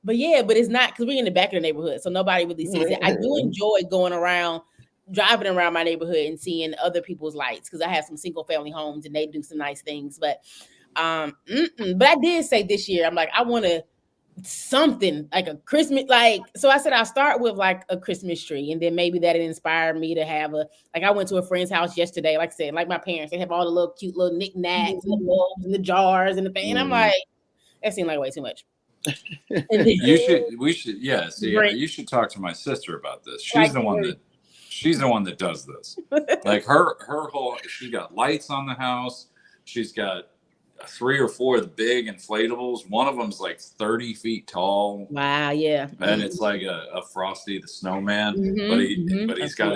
[SPEAKER 5] But it's not because we're in the back of the neighborhood, so nobody really sees it. I do enjoy driving around my neighborhood and seeing other people's lights because I have some single family homes and they do some nice things. But I did say this year, I'm like, I want something like a Christmas, so I said I'll start with like a Christmas tree, and then maybe that inspired me to have I went to a friend's house yesterday, like I said, like my parents, they have all the little cute little knickknacks and the bulbs and the jars and the thing. And I'm like, that seemed like way too much.
[SPEAKER 2] We should you should talk to my sister about this. She's the one that does this. Like her whole, she got lights on the house. She's got 3 or 4 of the big inflatables. One of them's like 30 feet tall.
[SPEAKER 5] Wow, yeah.
[SPEAKER 2] And it's like a Frosty the Snowman, but he's got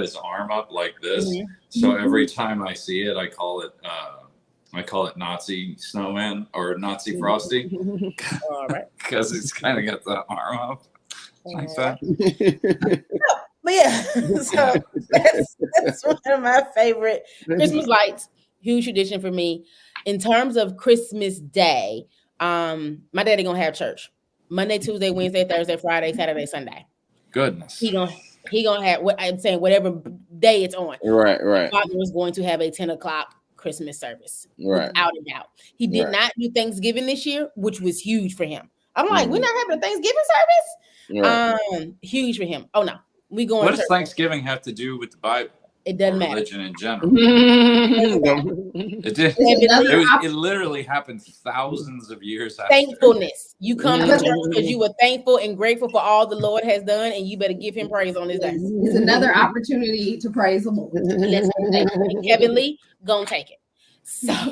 [SPEAKER 2] his arm up like this. So every time I see it, I call it Nazi Snowman or Nazi Frosty.
[SPEAKER 5] All right.
[SPEAKER 2] Because it's kind of got the arm up like that.
[SPEAKER 5] But yeah, so that's one of my favorite Christmas lights. Huge tradition for me. In terms of Christmas Day, my daddy gonna have church Monday, Tuesday, Wednesday, Thursday, Friday, Saturday, Sunday.
[SPEAKER 2] Goodness.
[SPEAKER 5] He gonna have what I'm saying, whatever day it's on.
[SPEAKER 1] Right.
[SPEAKER 5] Father was going to have a 10 o'clock Christmas service,
[SPEAKER 1] right?
[SPEAKER 5] Without a doubt. He did not do Thanksgiving this year, which was huge for him. I'm like, we're not having a Thanksgiving service. Right. Huge for him. Oh no, we going.
[SPEAKER 2] What does Thanksgiving have to do with the Bible?
[SPEAKER 5] It doesn't matter.
[SPEAKER 2] Religion in general. It literally happened thousands of years after.
[SPEAKER 5] Thankfulness. You come to church because you were thankful and grateful for all the Lord has done, and you better give him praise on this day.
[SPEAKER 3] It's another opportunity to praise the Lord.
[SPEAKER 5] Let's take it. Kevin Lee, gonna take it. So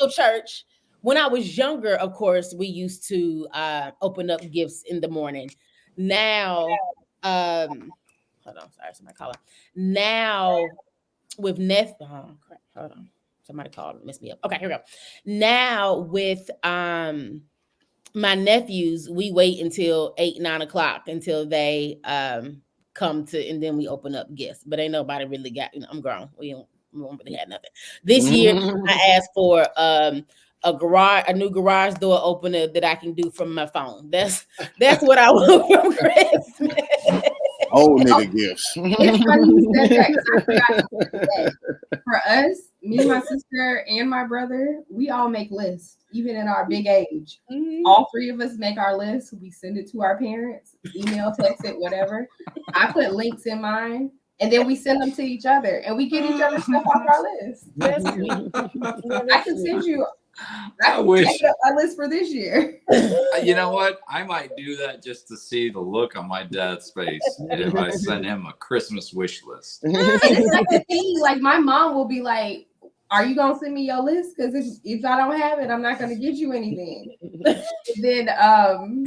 [SPEAKER 5] church. When I was younger, of course, we used to open up gifts in the morning. Now, hold on, sorry, somebody calling. Now, with hold on, somebody called, messed me up. Okay, here we go. Now with my nephews, we wait until 8-9 o'clock until they come to, and then we open up gifts. But ain't nobody really got. I'm grown. We don't really have nothing. This year, I asked for a new garage door opener that I can do from my phone. That's what I want from Christmas.
[SPEAKER 1] Old nigga gifts.
[SPEAKER 3] It's funny you said that, 'cause I forgot to say that. For us, me, my sister, and my brother, we all make lists, even in our big age. All 3 of us make our lists. We send it to our parents, email, text it, whatever. I put links in mine, and then we send them to each other, and we get each other stuff off our list.
[SPEAKER 5] That's sweet.
[SPEAKER 3] I can send you. I
[SPEAKER 2] wish
[SPEAKER 3] take up my list for this year.
[SPEAKER 2] You know what? I might do that just to see the look on my dad's face if I send him a Christmas wish list.
[SPEAKER 3] It's like the thing. Like my mom will be like, "Are you gonna send me your list? Because if I don't have it, I'm not gonna get you anything." And then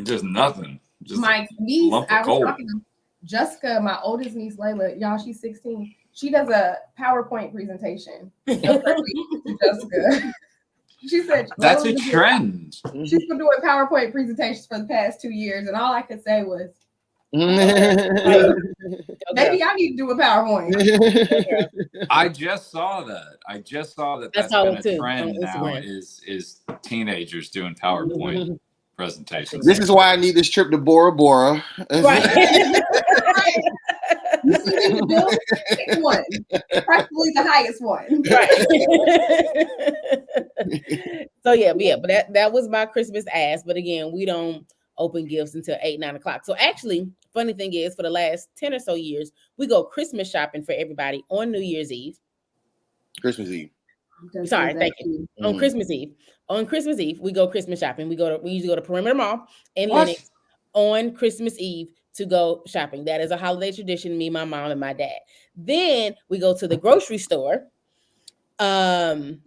[SPEAKER 2] just nothing. Just
[SPEAKER 3] my niece, I was
[SPEAKER 2] gold.
[SPEAKER 3] talking to Jessica, my oldest niece, Layla. Y'all, she's 16. She does a PowerPoint presentation. Jessica. She said
[SPEAKER 2] that's a trend.
[SPEAKER 3] She's been doing PowerPoint presentations for the past 2 years, and all I could say was, maybe I need to do a PowerPoint.
[SPEAKER 2] I just saw that. That's been a trend now. Is teenagers doing PowerPoint. presentations.
[SPEAKER 1] This is why I need this trip to Bora Bora.
[SPEAKER 3] Right. You see this bill? Pick one. Practically the highest one.
[SPEAKER 5] Right. So yeah, but that was my Christmas ask. But again, we don't open gifts until 8, 9 o'clock. So actually, funny thing is, for the last 10 or so years, we go Christmas shopping for everybody on New Year's Eve.
[SPEAKER 1] Christmas Eve.
[SPEAKER 5] Sorry, thank you. On Christmas Eve. On Christmas Eve, we go Christmas shopping. We usually go to Perimeter Mall in Lenox on Christmas Eve to go shopping. That is a holiday tradition, me, my mom, and my dad. Then we go to the grocery store after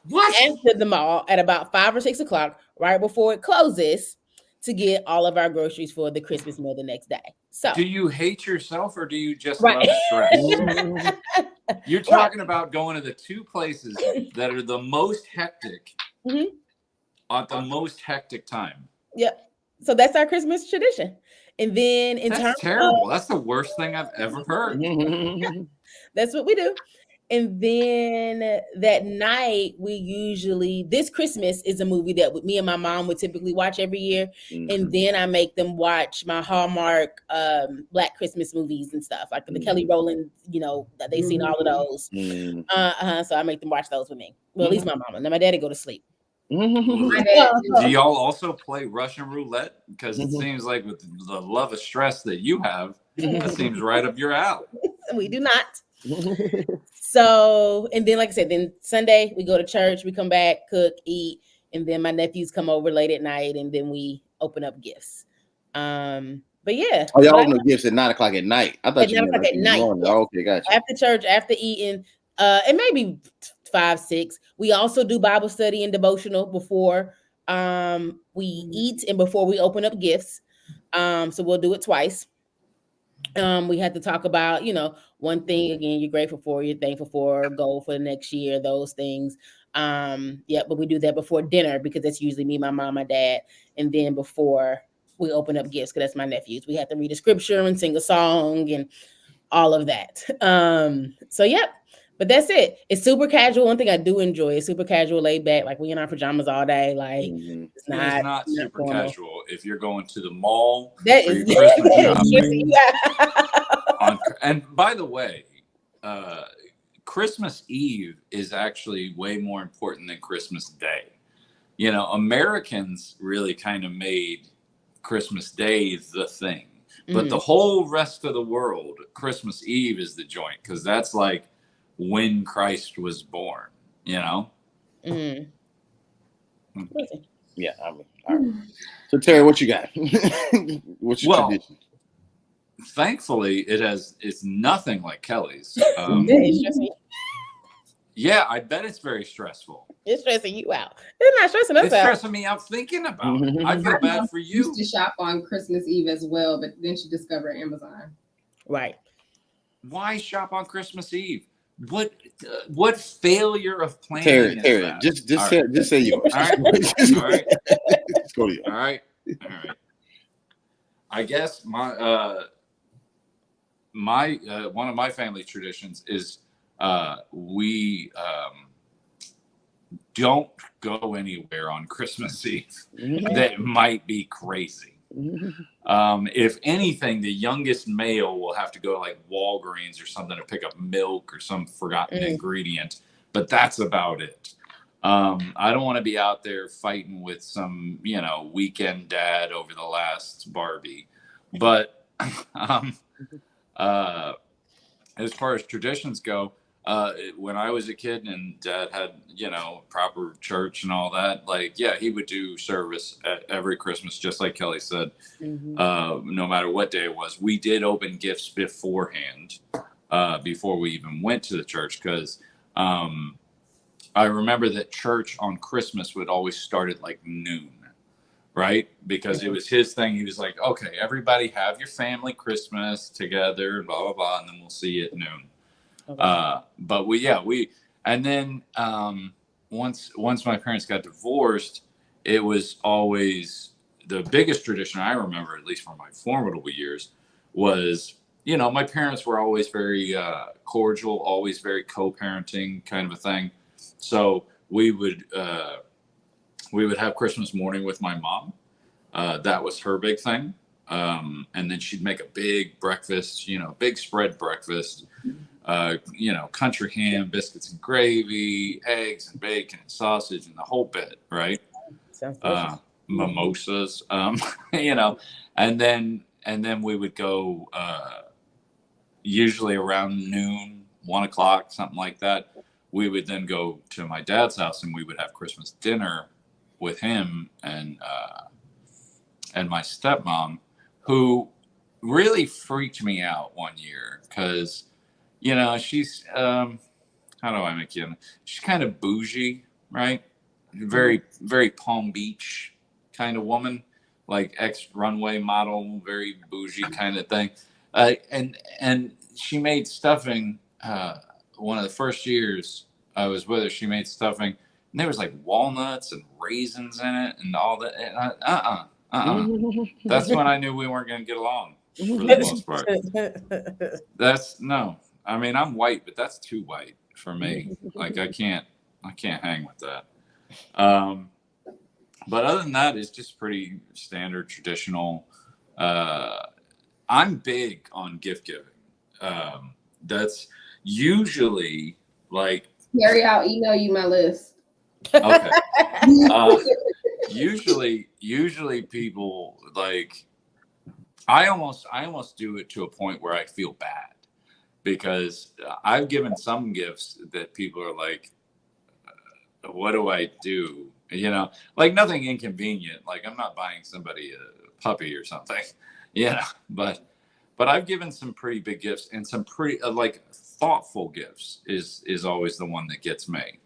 [SPEAKER 5] the mall at about 5 or 6 o'clock, right before it closes, to get all of our groceries for the Christmas meal the next day. So,
[SPEAKER 2] do you hate yourself or do you just love stress? You're talking about going to the two places that are the most hectic at the most hectic time.
[SPEAKER 5] Yep. So that's our Christmas tradition. And then
[SPEAKER 2] that's terrible. That's the worst thing I've ever heard.
[SPEAKER 5] That's what we do. And then that night, this Christmas is a movie that me and my mom would typically watch every year. And then I make them watch my Hallmark Black Christmas movies and stuff, like the Kellie, Rowland, they've seen all of those. So I make them watch those with me. Well, at least my mama. Now my daddy go to sleep.
[SPEAKER 2] Do y'all also play Russian roulette? Because it seems like with the love of stress that you have, that seems right up your alley.
[SPEAKER 5] We do not. So, and then like I said, then Sunday we go to church, we come back, cook, eat, and then my nephews come over late at night, and then we open up gifts. But yeah.
[SPEAKER 1] Oh, y'all open up gifts at 9 o'clock at night. I thought
[SPEAKER 5] at 9 o'clock at night.
[SPEAKER 1] Oh, okay, gotcha.
[SPEAKER 5] After church, after eating, it may be 5, 6. We also do Bible study and devotional before we eat and before we open up gifts. So we'll do it twice. We had to talk about, one thing again you're grateful for, you're thankful for, goal for the next year, those things. But we do that before dinner because that's usually me, my mom, my dad, and then before we open up gifts because that's my nephews. We have to read a scripture and sing a song and all of that. But that's it. It's super casual. One thing I do enjoy is super casual, laid back. Like we in our pajamas all day. Like
[SPEAKER 2] it's not super casual if you're going to the mall.
[SPEAKER 5] That is
[SPEAKER 2] and by the way, Christmas Eve is actually way more important than Christmas Day. Americans really kind of made Christmas Day the thing, but the whole rest of the world, Christmas Eve is the joint because that's like when Christ was born, Yeah,
[SPEAKER 1] I mean, all right. So Terry, what you got? What's your tradition?
[SPEAKER 2] Thankfully, it's nothing like Kellie's. Yeah, I bet it's very stressful.
[SPEAKER 5] It's stressing you out. It's not stressing us out.
[SPEAKER 2] It's stressing me out thinking about it. I feel bad for you.
[SPEAKER 3] Used to shop on Christmas Eve as well, but then she discovered Amazon.
[SPEAKER 5] Right.
[SPEAKER 2] Why shop on Christmas Eve? What failure of planning?
[SPEAKER 1] Terry, just say yours.
[SPEAKER 2] All right. All right.
[SPEAKER 1] Let's go to you.
[SPEAKER 2] All right. I guess my one of my family traditions is we don't go anywhere on Christmas Eve. That might be crazy. If anything, the youngest male will have to go to like Walgreens or something to pick up milk or some forgotten ingredient, but that's about it. I don't want to be out there fighting with some, weekend dad over the last Barbie. But as far as traditions go, when I was a kid and dad had, proper church and all that, he would do service at every Christmas, just like Kellie said, no matter what day it was. We did open gifts beforehand, before we even went to the church, because I remember that church on Christmas would always start at like noon, right? Because it was his thing. He was like, okay, everybody have your family Christmas together, blah, blah, blah, and then we'll see you at noon. Okay. But once my parents got divorced, it was always the biggest tradition I remember, at least from my formidable years, was, my parents were always very cordial, always very co-parenting kind of a thing. So we would have Christmas morning with my mom. That was her big thing. And then she'd make a big breakfast, big spread breakfast, country ham, biscuits and gravy, eggs and bacon and sausage and the whole bit, right?
[SPEAKER 5] Sounds delicious.
[SPEAKER 2] Mimosas, and then we would go usually around noon, 1 o'clock, something like that. We would then go to my dad's house and we would have Christmas dinner with him and my stepmom, who really freaked me out one year because, she's, how do I make you? She's kind of bougie, right? Very, very Palm Beach kind of woman, like ex-runway model, very bougie kind of thing. And she made stuffing. One of the first years I was with her, she made stuffing, and there was like walnuts and raisins in it and all that. And That's when I knew we weren't going to get along for the most part. I mean, I'm white, but that's too white for me. Like I can't hang with that. But other than that, it's just pretty standard, traditional. I'm big on gift giving. That's usually like.
[SPEAKER 3] Gary, I'll email you my list.
[SPEAKER 2] Okay. Usually people like. I almost do it to a point where I feel bad because I've given some gifts that people are like, "What do I do?" Like nothing inconvenient. Like I'm not buying somebody a puppy or something, but I've given some pretty big gifts, and some pretty like thoughtful gifts is always the one that gets me.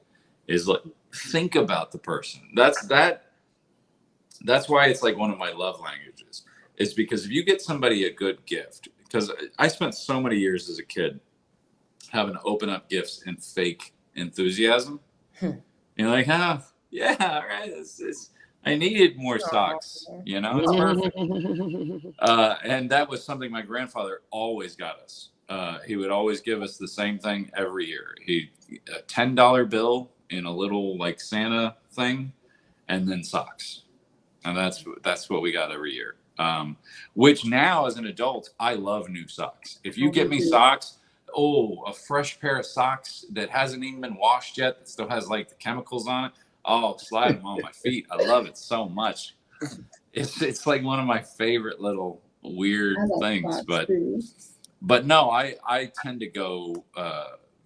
[SPEAKER 2] Is like think about the person. That's why it's like one of my love languages. Is because if you get somebody a good gift, because I spent so many years as a kid having to open up gifts and fake enthusiasm. You're like, yeah, right. I needed more socks. It's perfect. And that was something my grandfather always got us. He would always give us the same thing every year. A $10 bill in a little like Santa thing, and then socks. And that's what we got every year. Which now as an adult, I love new socks. If you get me socks, a fresh pair of socks that hasn't even been washed yet, that still has like the chemicals on it. Oh, slide them on my feet. I love it so much. It's like one of my favorite little weird things. But no, I tend to go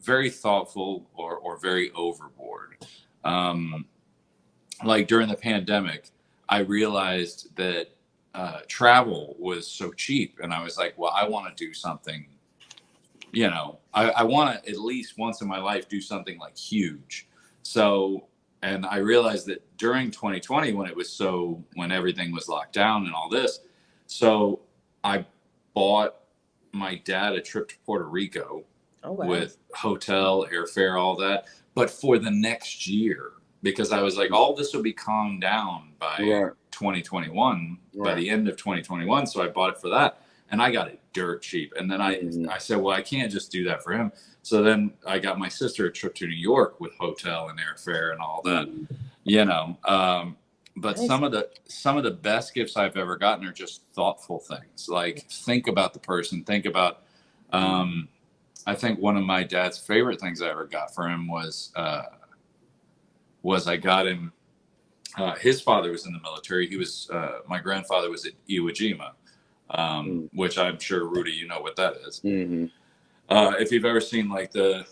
[SPEAKER 2] very thoughtful or very overboard. Like during the pandemic, I realized that travel was so cheap, and I was like, well, I want to do something. I want to at least once in my life do something like huge. So, and I realized that during 2020, when everything was locked down and all this, so I bought my dad a trip to Puerto Rico with hotel, airfare, all that, but for the next year, because I was like, all this will be calmed down by 2021, by the end of 2021. So I bought it for that. And I got it dirt cheap. And then I said, well, I can't just do that for him. So then I got my sister a trip to New York with hotel and airfare and all that, But nice. Some of the best gifts I've ever gotten are just thoughtful things. Like think about the person. Think about. I think one of my dad's favorite things I ever got for him was I got him. His father was in the military. He was my grandfather was at Iwo Jima. Which I'm sure, Rudy, you know what that is. Mm-hmm. If you've ever seen like the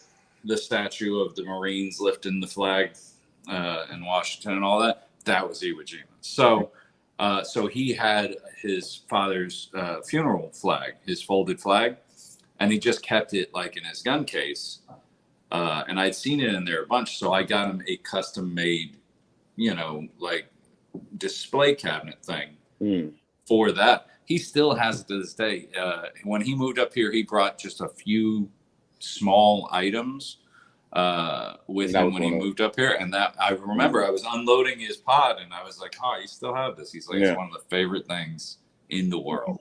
[SPEAKER 2] statue of the Marines lifting the flag in Washington and all that, that was Iwo Jima. So he had his father's funeral flag, his folded flag, and he just kept it like in his gun case. And I'd seen it in there a bunch, so I got him a custom made, like display cabinet thing for that. He still has it to this day. When he moved up here, he brought just a few small items with him when he moved up here. And that I remember I was unloading his pod and I was like, oh, you still have this? He's like, it's one of the favorite things in the world.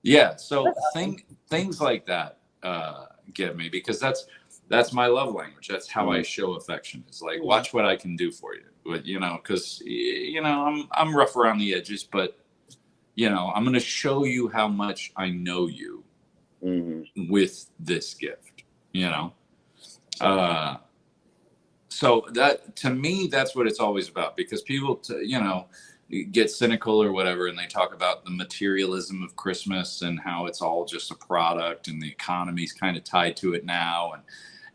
[SPEAKER 2] Yeah. So things like that get me, because that's my love language. That's how I show affection. It's like, watch what I can do for you. But, because, I'm rough around the edges, but I'm going to show you how much I know you with this gift, So that, to me, that's what it's always about, because people, get cynical or whatever, and they talk about the materialism of Christmas and how it's all just a product and the economy's kind of tied to it now.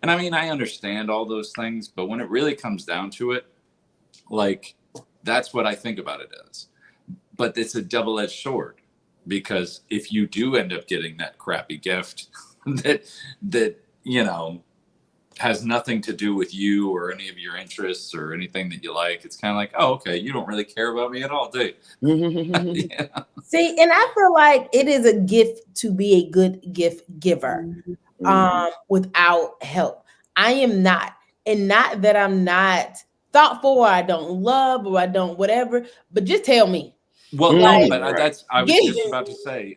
[SPEAKER 2] And I mean, I understand all those things, but when it really comes down to it, like, that's what I think about it as. But it's a double-edged sword, because if you do end up getting that crappy gift that has nothing to do with you or any of your interests or anything that you like, it's kind of like, oh, okay, you don't really care about me at all, do you?
[SPEAKER 5] See, and I feel like it is a gift to be a good gift giver without help. I am not. And not that I'm not thoughtful or I don't love or I don't whatever, but just tell me.
[SPEAKER 2] Well, no, but I was just about to say,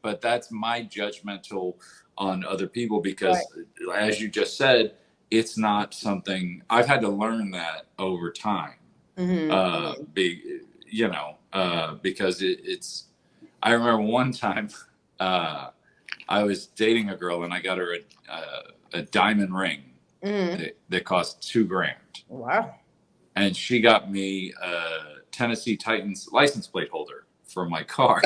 [SPEAKER 2] but that's my judgmental on other people, because as you just said, it's not something I've had to learn that over time. Because it's, I remember one time I was dating a girl and I got her a diamond ring that cost $2,000.
[SPEAKER 5] Wow.
[SPEAKER 2] And she got me a Tennessee Titans license plate holder for my car.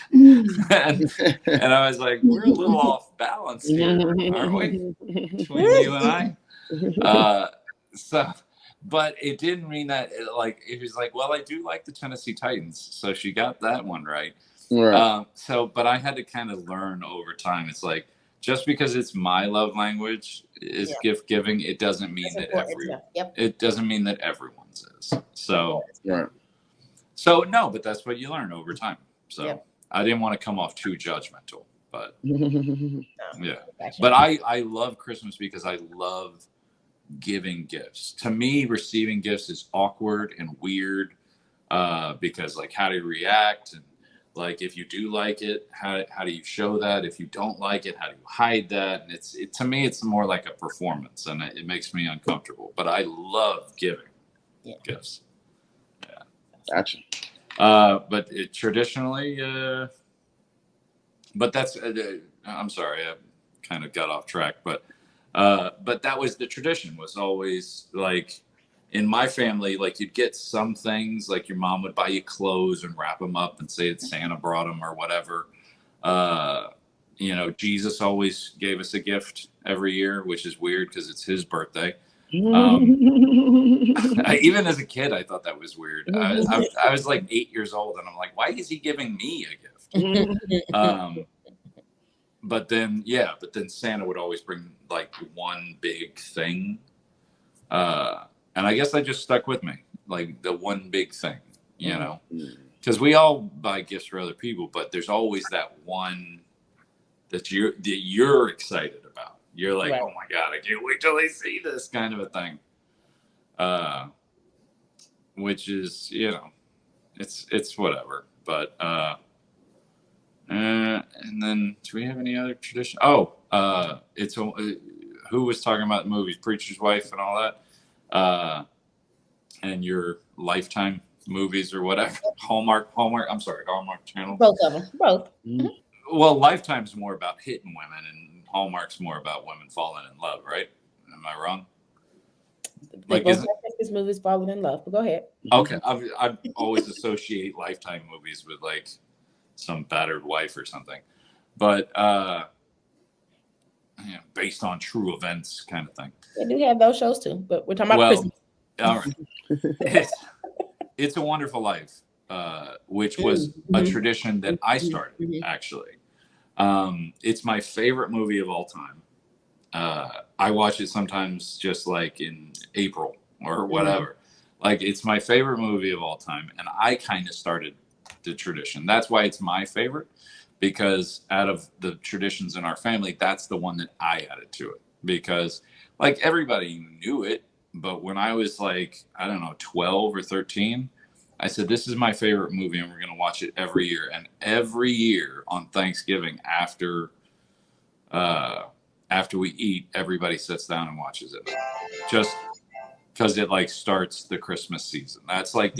[SPEAKER 2] and I was like, we're a little off balance here, aren't we? Between you and I. But it didn't mean that, it was like, well, I do like the Tennessee Titans. So she got that one right. But I had to kind of learn over time. It's like, just because it's my love language is gift giving, it doesn't mean it doesn't mean that everyone's is. So no, but that's what you learn over time. So I didn't want to come off too judgmental, but But I love Christmas because I love giving gifts. To me, receiving gifts is awkward and weird, because how do you react? And if you do like it, how do you show that? If you don't like it, how do you hide that? And to me, it's more like a performance, and it makes me uncomfortable. But I love giving gifts. Yeah.
[SPEAKER 1] Gotcha.
[SPEAKER 2] But traditionally, but that's, I'm sorry, I kind of got off track, but that was the tradition, was always in my family, you'd get some things, your mom would buy you clothes and wrap them up and say that Santa brought them or whatever. Jesus always gave us a gift every year, which is weird because it's his birthday. Even as a kid, I thought that was weird. I was 8 years old and I'm like, why is he giving me a gift? But then Santa would always bring one big thing. And I guess that just stuck with me, the one big thing, because we all buy gifts for other people, but there's always that one that you're excited about. You're like, oh my God, I can't wait till they see this, kind of a thing. Which is, it's whatever. But and then, do we have any other tradition? Oh, who was talking about movies, Preacher's Wife and all that, and your Lifetime movies or whatever, Hallmark channel.
[SPEAKER 5] Both of them, both.
[SPEAKER 2] Mm-hmm. Well, Lifetime's more about hitting women, and Hallmark's more about women falling in love, right? Am I wrong?
[SPEAKER 5] This movie's falling in love, but go ahead.
[SPEAKER 2] Okay, I always associate Lifetime movies with some battered wife or something, but based on true events kind of thing.
[SPEAKER 5] They do have those shows too, but we're talking about Christmas.
[SPEAKER 2] All right. It's a Wonderful Life, which was a tradition that I started, actually. It's my favorite movie of all time. I watch it sometimes just in April or whatever. It's my favorite movie of all time, and I kind of started the tradition. That's why it's my favorite, because out of the traditions in our family, that's the one that I added to it, because everybody knew it. But when I was 12 or 13, I said, this is my favorite movie and we're going to watch it every year. And every year on Thanksgiving, after we eat, everybody sits down and watches it. Just because it like starts the Christmas season. That's like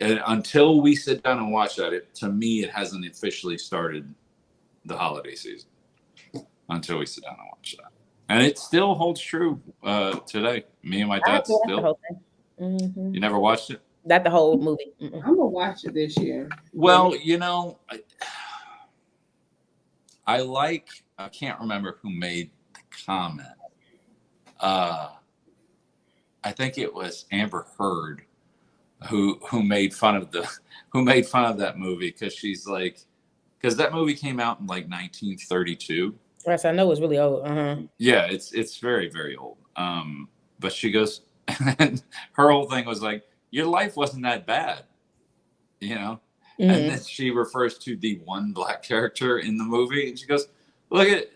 [SPEAKER 2] until we sit down and watch that. To me, it hasn't officially started the holiday season until we sit down and watch that, and it still holds true today. Me and my dad still.
[SPEAKER 5] The whole thing. Mm-hmm.
[SPEAKER 2] You never watched it?
[SPEAKER 5] Not the whole movie.
[SPEAKER 3] I'm gonna watch it this year.
[SPEAKER 2] Well, you know, I can't remember who made the comment. I think it was Amber Heard who made fun of that movie because that movie came out in like 1932.
[SPEAKER 5] Right, I know it's really old.
[SPEAKER 2] Yeah, it's very, very old. But she goes, and her whole thing was like, your life wasn't that bad, you know? Mm-hmm. And then she refers to the one black character in the movie, and she goes, look at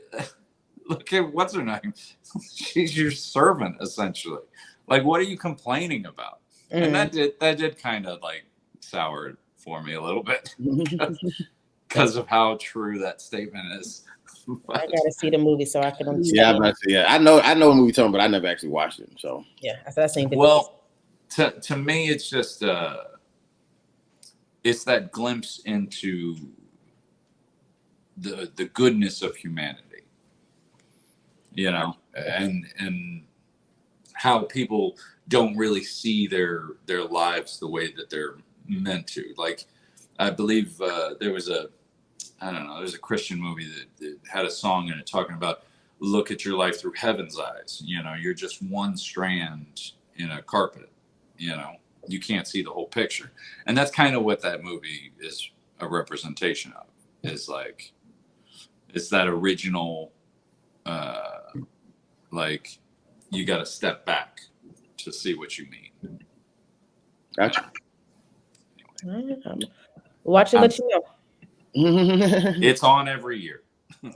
[SPEAKER 2] what's her name? She's your servant, essentially. Like, what are you complaining about? Mm-hmm. And that did kind of like sour it for me a little bit because of how true that statement is.
[SPEAKER 5] But I gotta see the movie so I can understand.
[SPEAKER 1] Yeah, I'm about to say, I know a movie talking, but I never actually watched it. So
[SPEAKER 5] yeah, that's seen.
[SPEAKER 2] Well, to me, it's just it's that glimpse into the goodness of humanity, you know, and how people don't really see their lives the way that they're meant to. Like, I believe there's a Christian movie that had a song in it talking about look at your life through heaven's eyes. You know, you're just one strand in a carpet. You know, you can't see the whole picture. And that's kind of what that movie is a representation of. Is like, it's that original, like, you got to step back to see what you mean.
[SPEAKER 1] Gotcha.
[SPEAKER 5] Watch it, let you know.
[SPEAKER 2] It's on every year.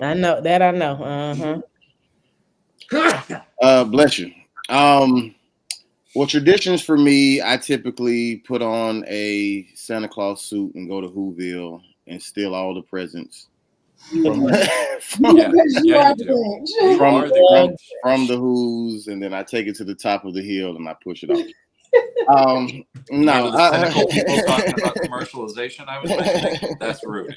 [SPEAKER 5] I know that. I know.
[SPEAKER 1] Bless you. Well, traditions for me, I typically put on a Santa Claus suit and go to Whoville and steal all the presents from the Who's, and then I take it to the top of the hill and I push it off.
[SPEAKER 2] No, the cynical people talking about commercialization I was mentioning, that's Rudy.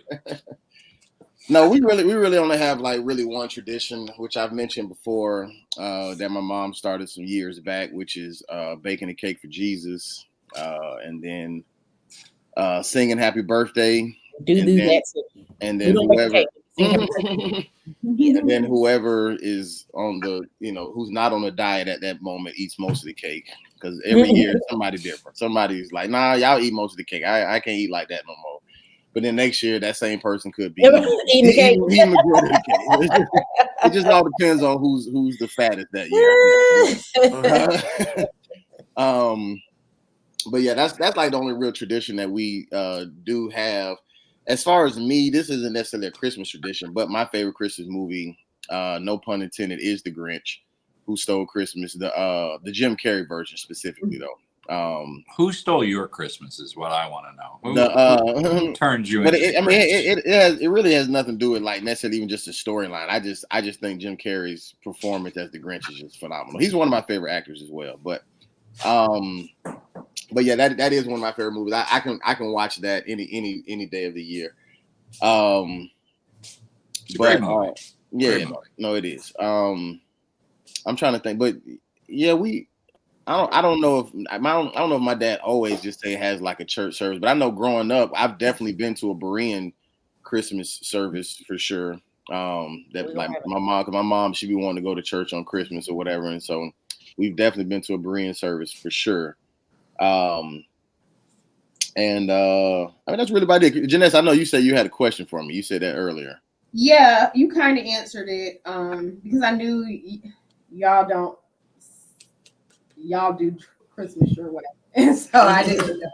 [SPEAKER 1] No, we really only have like really one tradition, which I've mentioned before, that my mom started some years back, which is baking a cake for Jesus, and then singing happy birthday. And then whoever is on the, who's not on a diet at that moment eats most of the cake, because every year somebody different. Somebody's like, nah, y'all eat most of the cake. I can't eat like that no more. But then next year, that same person could be eating the cake. It just all depends on who's the fattest that year. But yeah, that's like the only real tradition that we do have. As far as me, this isn't necessarily a Christmas tradition, but my favorite Christmas movie, no pun intended, is The Grinch, Who Stole Christmas. The Jim Carrey version specifically, though.
[SPEAKER 2] Who stole your Christmas is what I want to know. Who turned you into
[SPEAKER 1] it really has nothing to do with like necessarily even just the storyline. I just think Jim Carrey's performance as the Grinch is just phenomenal. He's one of my favorite actors as well. But yeah, that is one of my favorite movies. I can watch that any day of the year. No, it is. I'm trying to think, but yeah, I don't know if my dad always just has like a church service, but I know growing up, I've definitely been to a Berean Christmas service for sure. That like my mom, she'd be wanting to go to church on Christmas or whatever, and so we've definitely been to a Berean service for sure. I mean, that's really about it. Janessa, I know you said you had a question for me. You said that earlier.
[SPEAKER 3] Yeah, you kind of answered it because I knew y'all do Christmas your way. And so I didn't know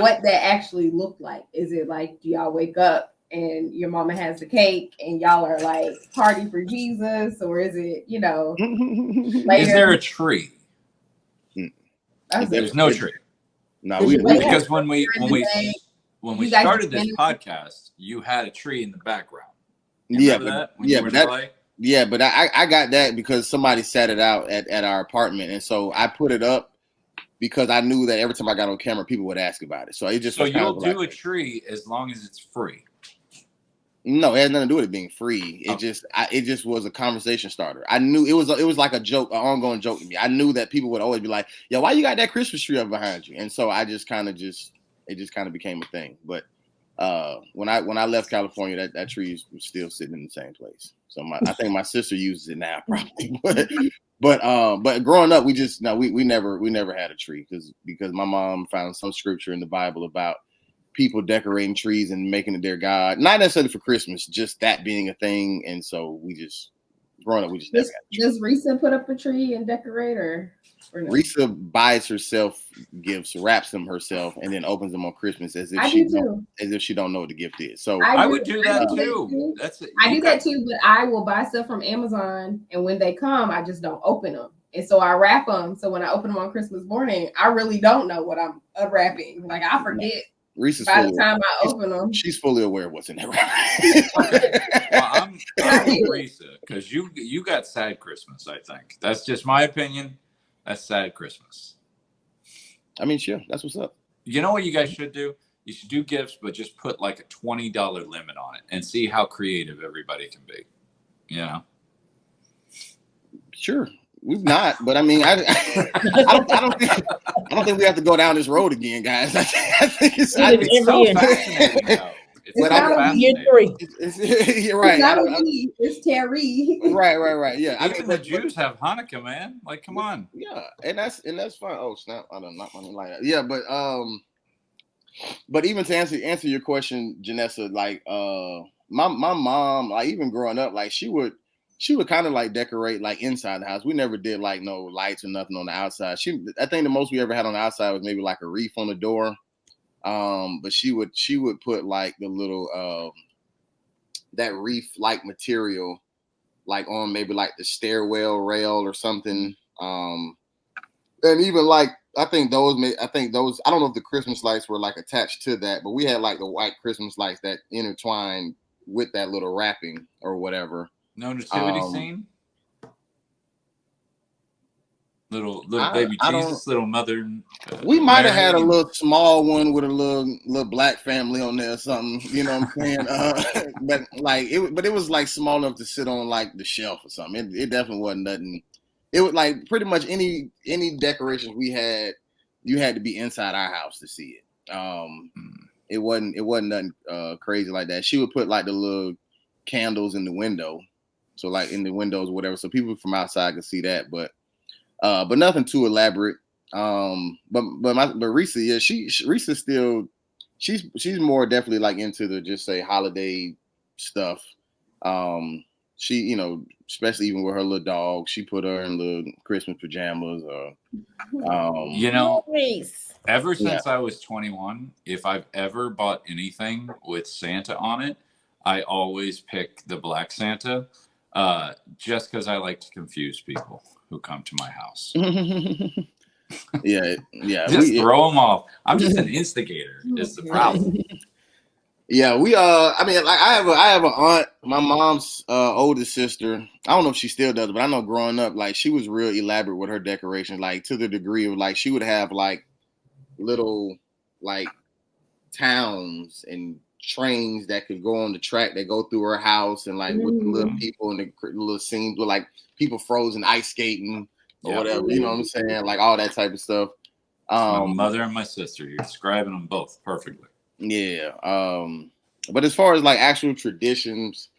[SPEAKER 3] what that actually looked like. Is it like, do y'all wake up and your mama has the cake and y'all are like party for Jesus? Or is it, later?
[SPEAKER 2] Is there a tree? There's no tree.
[SPEAKER 1] No,
[SPEAKER 2] because when we started this podcast, you had a tree in the background. But
[SPEAKER 1] I got that because somebody set it out at our apartment, and so I put it up because I knew that every time I got on camera, people would ask about it. So it just
[SPEAKER 2] so
[SPEAKER 1] was kind
[SPEAKER 2] you'll
[SPEAKER 1] of
[SPEAKER 2] do
[SPEAKER 1] like,
[SPEAKER 2] a tree as long as it's free.
[SPEAKER 1] No, it had nothing to do with it being free. It just was a conversation starter. I knew it was like a joke, an ongoing joke to me. I knew that people would always be like, "Yo, why you got that Christmas tree up behind you?" And so I just kind of became a thing. But when I left California, that tree was still sitting in the same place. So I think my sister uses it now, probably. But growing up, we never had a tree because my mom found some scripture in the Bible about people decorating trees and making it their god, not necessarily for Christmas, just that being a thing. And so growing up, we just never had a tree.
[SPEAKER 3] Does Risa put up a tree and decorate or no?
[SPEAKER 1] Risa buys herself gifts, wraps them herself, and then opens them on Christmas as if she don't know what the gift is. So
[SPEAKER 2] I would do that too.
[SPEAKER 3] I do that too, but I will buy stuff from Amazon, and when they come, I just don't open them. And so I wrap them. So when I open them on Christmas morning, I really don't know what I'm unwrapping. Like I forget.
[SPEAKER 1] Reese's
[SPEAKER 3] by the time I open them,
[SPEAKER 1] she's fully aware of what's in there.
[SPEAKER 2] Okay. Well, I'm with Risa because you got sad Christmas. I think that's just my opinion. That's sad Christmas.
[SPEAKER 1] I mean, sure, that's what's up.
[SPEAKER 2] You know what you guys should do? You should do gifts, but just put like a $20 limit on it and see how creative everybody can be. You know?
[SPEAKER 1] Sure. We've not, but I mean, I don't think we have to go down this road again, guys. I think it's so
[SPEAKER 2] fascinating, though. It's not fascinating.
[SPEAKER 1] You're right.
[SPEAKER 3] It's not a me, it's Terry.
[SPEAKER 1] Right. Yeah.
[SPEAKER 2] Even the Jews have Hanukkah, man. Like, come on.
[SPEAKER 1] Yeah, and that's fine. Oh snap! I don't knock my like that. Yeah, but even to answer your question, Janessa, like my mom, like even growing up, like she would kind of like decorate like inside the house. We never did like no lights or nothing on the outside. I think the most we ever had on the outside was maybe like a wreath on the door. But she would put like the little that wreath like material like on maybe like the stairwell rail or something. And even like I think those I don't know if the Christmas lights were like attached to that, but we had like the white Christmas lights that intertwined with that little wrapping or whatever.
[SPEAKER 2] No nativity scene? Little baby Jesus, little mother.
[SPEAKER 1] We might have had a little small one with a little black family on there or something. You know what I'm saying? But it was like small enough to sit on like the shelf or something. It definitely wasn't nothing. It was like pretty much any decorations we had, you had to be inside our house to see it. It wasn't nothing crazy like that. She would put like the little candles in the window, so like in the windows or whatever, so people from outside could see that. But nothing too elaborate. But Risa, yeah, Risa still she's more definitely like into the just say holiday stuff. She, you know, especially even with her little dog, she put her in little Christmas pajamas.
[SPEAKER 2] You know, ever since I was 21, if I've ever bought anything with Santa on it, I always pick the Black Santa, just because I like to confuse people who come to my house.
[SPEAKER 1] yeah.
[SPEAKER 2] Just throw them off. I'm just an instigator. Is the problem?
[SPEAKER 1] Yeah, I mean, like I have an aunt, my mom's oldest sister. I don't know if she still does, but I know growing up, like she was real elaborate with her decorations, like to the degree of like she would have like little like towns and trains that could go on the track that go through her house, and like with the little people and the little scenes with like people frozen ice skating or whatever, you know what I'm saying? Like all that type of stuff.
[SPEAKER 2] My mother and my sister, you're describing them both perfectly.
[SPEAKER 1] Yeah. But as far as like actual traditions,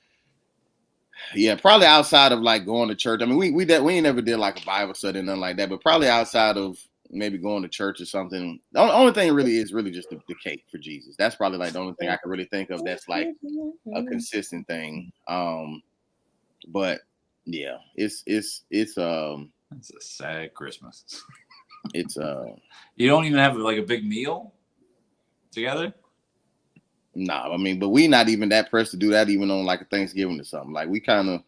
[SPEAKER 1] yeah, probably outside of like going to church. I mean, we ain't never did like a Bible study or nothing like that, but probably outside of maybe going to church or something. The only thing really is just the cake for Jesus. That's probably like the only thing I can really think of that's like a consistent thing. But yeah, it's a
[SPEAKER 2] sad Christmas.
[SPEAKER 1] It's
[SPEAKER 2] you don't even have like a big meal together.
[SPEAKER 1] Nah, I mean, but we not even that pressed to do that even on like a Thanksgiving or something. Like we kind of,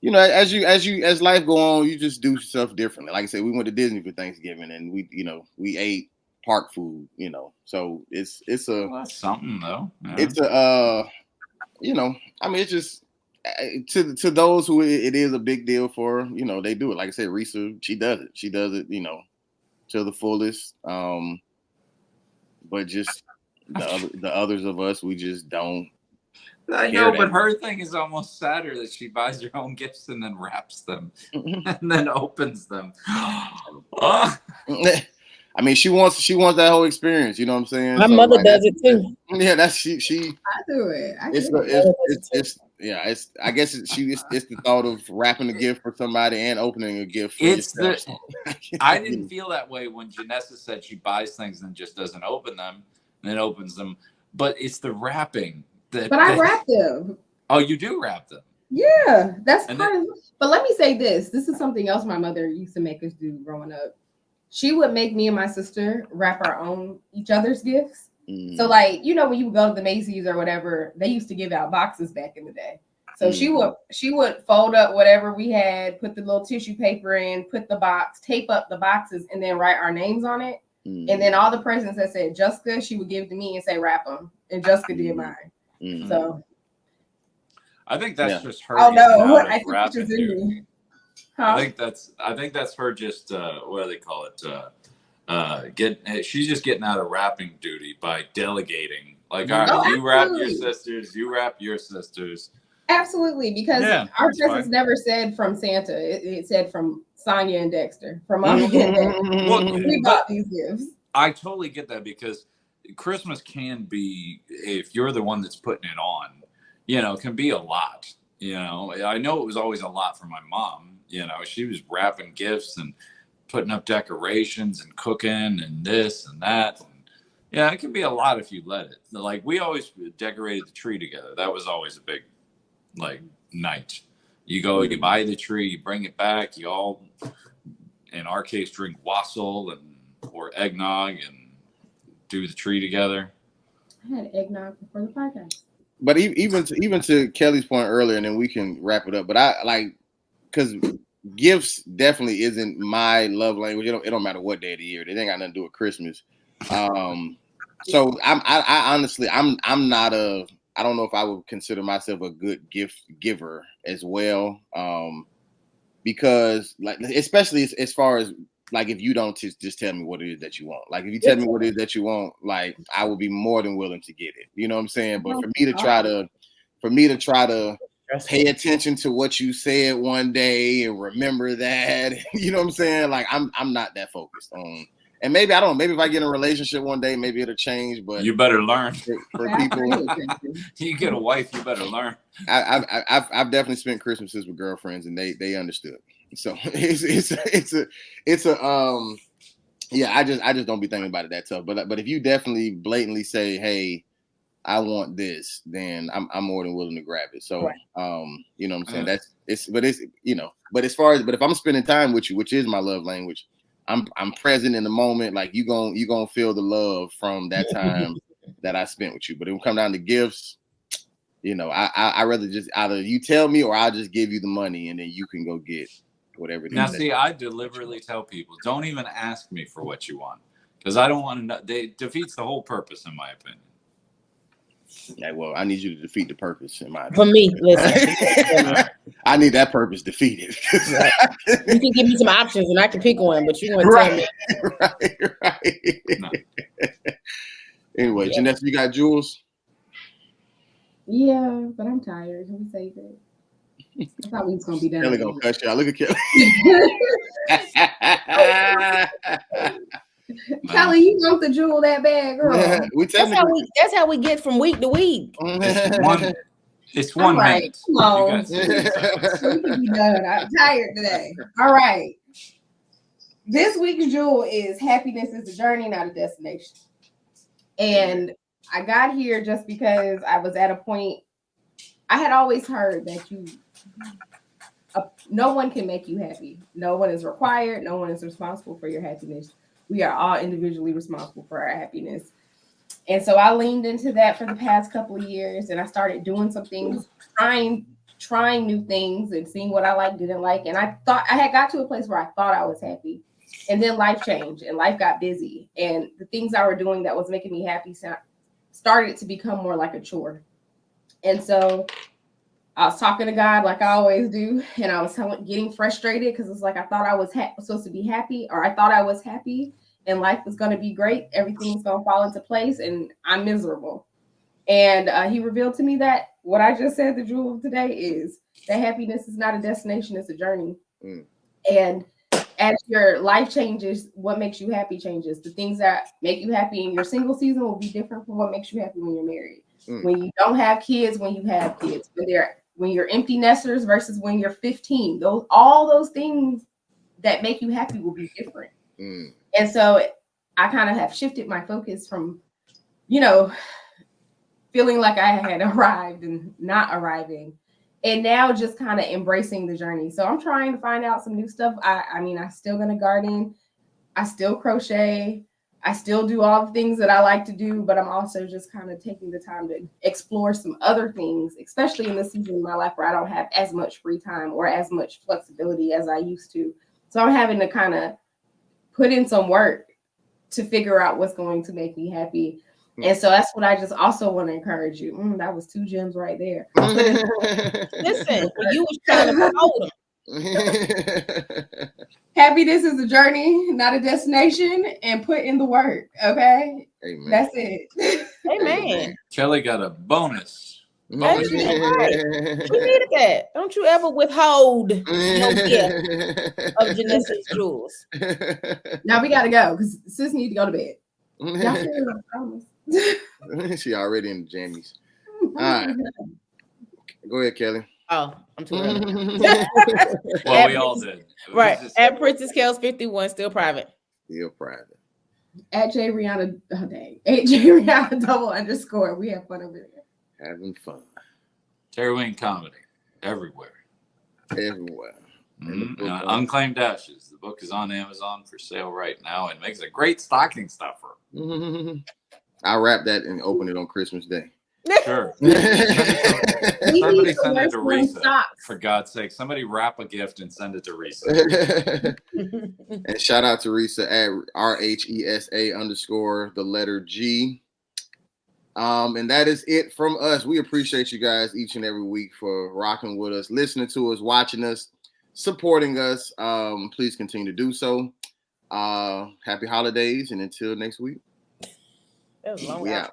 [SPEAKER 1] you know, as life go on, you just do stuff differently. Like I said, we went to Disney for Thanksgiving and we ate park food, you know. So it's
[SPEAKER 2] that's something though. Yeah.
[SPEAKER 1] It's you know, I mean, it's just to those who it is a big deal for, you know, they do it. Like I said, Risa, she does it, you know. to the fullest. But just the others of us, we just don't.
[SPEAKER 2] I know, but her thing is almost sadder that she buys her own gifts and then wraps them and then opens them.
[SPEAKER 1] I mean, she wants that whole experience. You know what I'm saying?
[SPEAKER 5] My mother does it too.
[SPEAKER 1] Yeah, that's she.
[SPEAKER 3] I do it.
[SPEAKER 1] I guess it's the thought of wrapping a gift for somebody and opening a gift for yourself.
[SPEAKER 2] I didn't feel that way when Janessa said she buys things and just doesn't open them and then opens them. But it's the wrapping.
[SPEAKER 3] But I wrap them.
[SPEAKER 2] Oh, you do wrap them?
[SPEAKER 3] Yeah, that's part of it. But let me say this. This is something else my mother used to make us do growing up. She would make me and my sister wrap each other's gifts. So like, you know, when you would go to the Macy's or whatever, they used to give out boxes back in the day. So she would fold up whatever we had, put the little tissue paper in, put the box, tape up the boxes, and then write our names on it. And then all the presents that said Jessica, she would give to me and say wrap them. And Jessica did mine. So
[SPEAKER 2] I think that's just her.
[SPEAKER 3] Oh no, I think it's just in me. Huh?
[SPEAKER 2] I think that's her just what do they call it? She's just getting out of wrapping duty by delegating. Like, all right, you wrap your sisters, you wrap your sisters.
[SPEAKER 3] Absolutely, because our presents never said from Santa. It said from Sonia and Dexter. From Mommy and Dad. We bought these gifts.
[SPEAKER 2] I totally get that, because Christmas can be, if you're the one that's putting it on, you know, it can be a lot. You know, I know it was always a lot for my mom. You know, she was wrapping gifts and putting up decorations and cooking and this and that. And yeah, it can be a lot if you let it. Like, we always decorated the tree together. That was always a big, like, night. You go, you buy the tree, you bring it back, you all, in our case, drink wassail or eggnog and do the tree together.
[SPEAKER 3] I had eggnog before the podcast.
[SPEAKER 1] But even to Kelly's point earlier, and then we can wrap it up. But I like, because gifts definitely isn't my love language. It don't matter what day of the year. It ain't got nothing to do with Christmas. So I honestly, I'm not I don't know if I would consider myself a good gift giver as well. Because, like, especially as far as, like, if you don't just tell me what it is that you want. Like, if you tell me what it is that you want, like, I would be more than willing to get it. You know what I'm saying? But for me to try to pay attention to what you said one day and remember that, you know what I'm saying? Like, I'm not that focused on. And maybe if I get in a relationship one day, maybe it'll change. But
[SPEAKER 2] you better learn.
[SPEAKER 1] For people,
[SPEAKER 2] you get a wife, you better learn.
[SPEAKER 1] I've definitely spent Christmases with girlfriends, and they understood. So it's a yeah. I just don't be thinking about it that tough. But if you definitely blatantly say, hey, I want this, then I'm more than willing to grab it. So you know what I'm saying? But as far as if I'm spending time with you, which is my love language, I'm present in the moment. Like, you gonna feel the love from that time that I spent with you. But it will come down to gifts. You know, I rather just either you tell me or I'll just give you the money and then you can go get whatever it is.
[SPEAKER 2] Now, see, I deliberately tell people, don't even ask me for what you want, because I don't want to know. It defeats the whole purpose, in my opinion.
[SPEAKER 1] Yeah, well, I need you to defeat the purpose, in my opinion.
[SPEAKER 5] For me, listen.
[SPEAKER 1] I need that purpose defeated.
[SPEAKER 5] You can give me some options and I can pick one, but you're going to tell me.
[SPEAKER 1] Right. No. Anyway, Janessa, you got jewels?
[SPEAKER 3] Yeah, but I'm tired. Let me save it. I thought we was gonna be done.
[SPEAKER 1] Kelly gonna cut you out. Look at Kelly.
[SPEAKER 3] Kelly, you want the jewel that bad, girl?
[SPEAKER 5] That's how we get from week to week.
[SPEAKER 2] It's one
[SPEAKER 3] right.
[SPEAKER 2] minute.
[SPEAKER 3] Come on. We can be done. I'm tired today. All right. This week's jewel is happiness is a journey, not a destination. And I got here just because I was at a point. I had always heard that no one can make you happy. No one is required. No one is responsible for your happiness. We are all individually responsible for our happiness. And so I leaned into that for the past couple of years, and I started doing some things, trying new things and seeing what I liked, didn't like. And I thought I had got to a place where I thought I was happy. And then life changed and life got busy. And the things I were doing that was making me happy started to become more like a chore. And so I was talking to God like I always do, and I was getting frustrated because it's like I thought I was supposed to be happy, or I thought I was happy, and life was going to be great. Everything's going to fall into place, and I'm miserable. And he revealed to me that what I just said, the jewel of today, is that happiness is not a destination, it's a journey. And as your life changes, what makes you happy changes. The things that make you happy in your single season will be different from what makes you happy when you're married. When you don't have kids, when you have kids, when you're empty nesters versus when you're 15, all those things that make you happy will be different. And so I kind of have shifted my focus from, feeling like I had arrived and not arriving, and now just kind of embracing the journey. So I'm trying to find out some new stuff. I'm still gonna garden, I still crochet, I still do all the things that I like to do, but I'm also just kind of taking the time to explore some other things, especially in this season of my life where I don't have as much free time or as much flexibility as I used to. So I'm having to kind of put in some work to figure out what's going to make me happy. And so that's what I just also want to encourage you. That was 2 gems right there.
[SPEAKER 5] Listen, you was trying to promote them.
[SPEAKER 3] Happiness is a journey, not a destination, and put in the work. Okay,
[SPEAKER 1] Amen.
[SPEAKER 3] That's it.
[SPEAKER 5] Amen.
[SPEAKER 2] Kelly got a bonus.
[SPEAKER 5] Right. We needed that. Don't you ever withhold your gift of Janessa's jewels.
[SPEAKER 3] Now we gotta go because sis need to go to bed. Y'all feel promise.
[SPEAKER 1] She already in the jammies. All right, go ahead, Kelly.
[SPEAKER 5] Oh, I'm too early.
[SPEAKER 2] Well, we all did.
[SPEAKER 5] Right. At Princess Kells 51, still private.
[SPEAKER 1] Still private.
[SPEAKER 3] At J Rihanna, at J Rihanna _. We have fun over there.
[SPEAKER 1] Having fun.
[SPEAKER 2] Terry Wayne comedy everywhere. Unclaimed Ashes. The book is on Amazon for sale right now and makes a great stocking stuffer.
[SPEAKER 1] I'll wrap that and open it on Christmas Day.
[SPEAKER 2] Sure. Somebody send it to Risa.
[SPEAKER 3] Socks.
[SPEAKER 2] For God's sake, somebody wrap a gift and send it to Risa.
[SPEAKER 1] And shout out to Risa at RHESA_G. And that is it from us. We appreciate you guys each and every week for rocking with us, listening to us, watching us, supporting us. Please continue to do so. Happy holidays, and until next week.
[SPEAKER 5] That was long.
[SPEAKER 1] We out.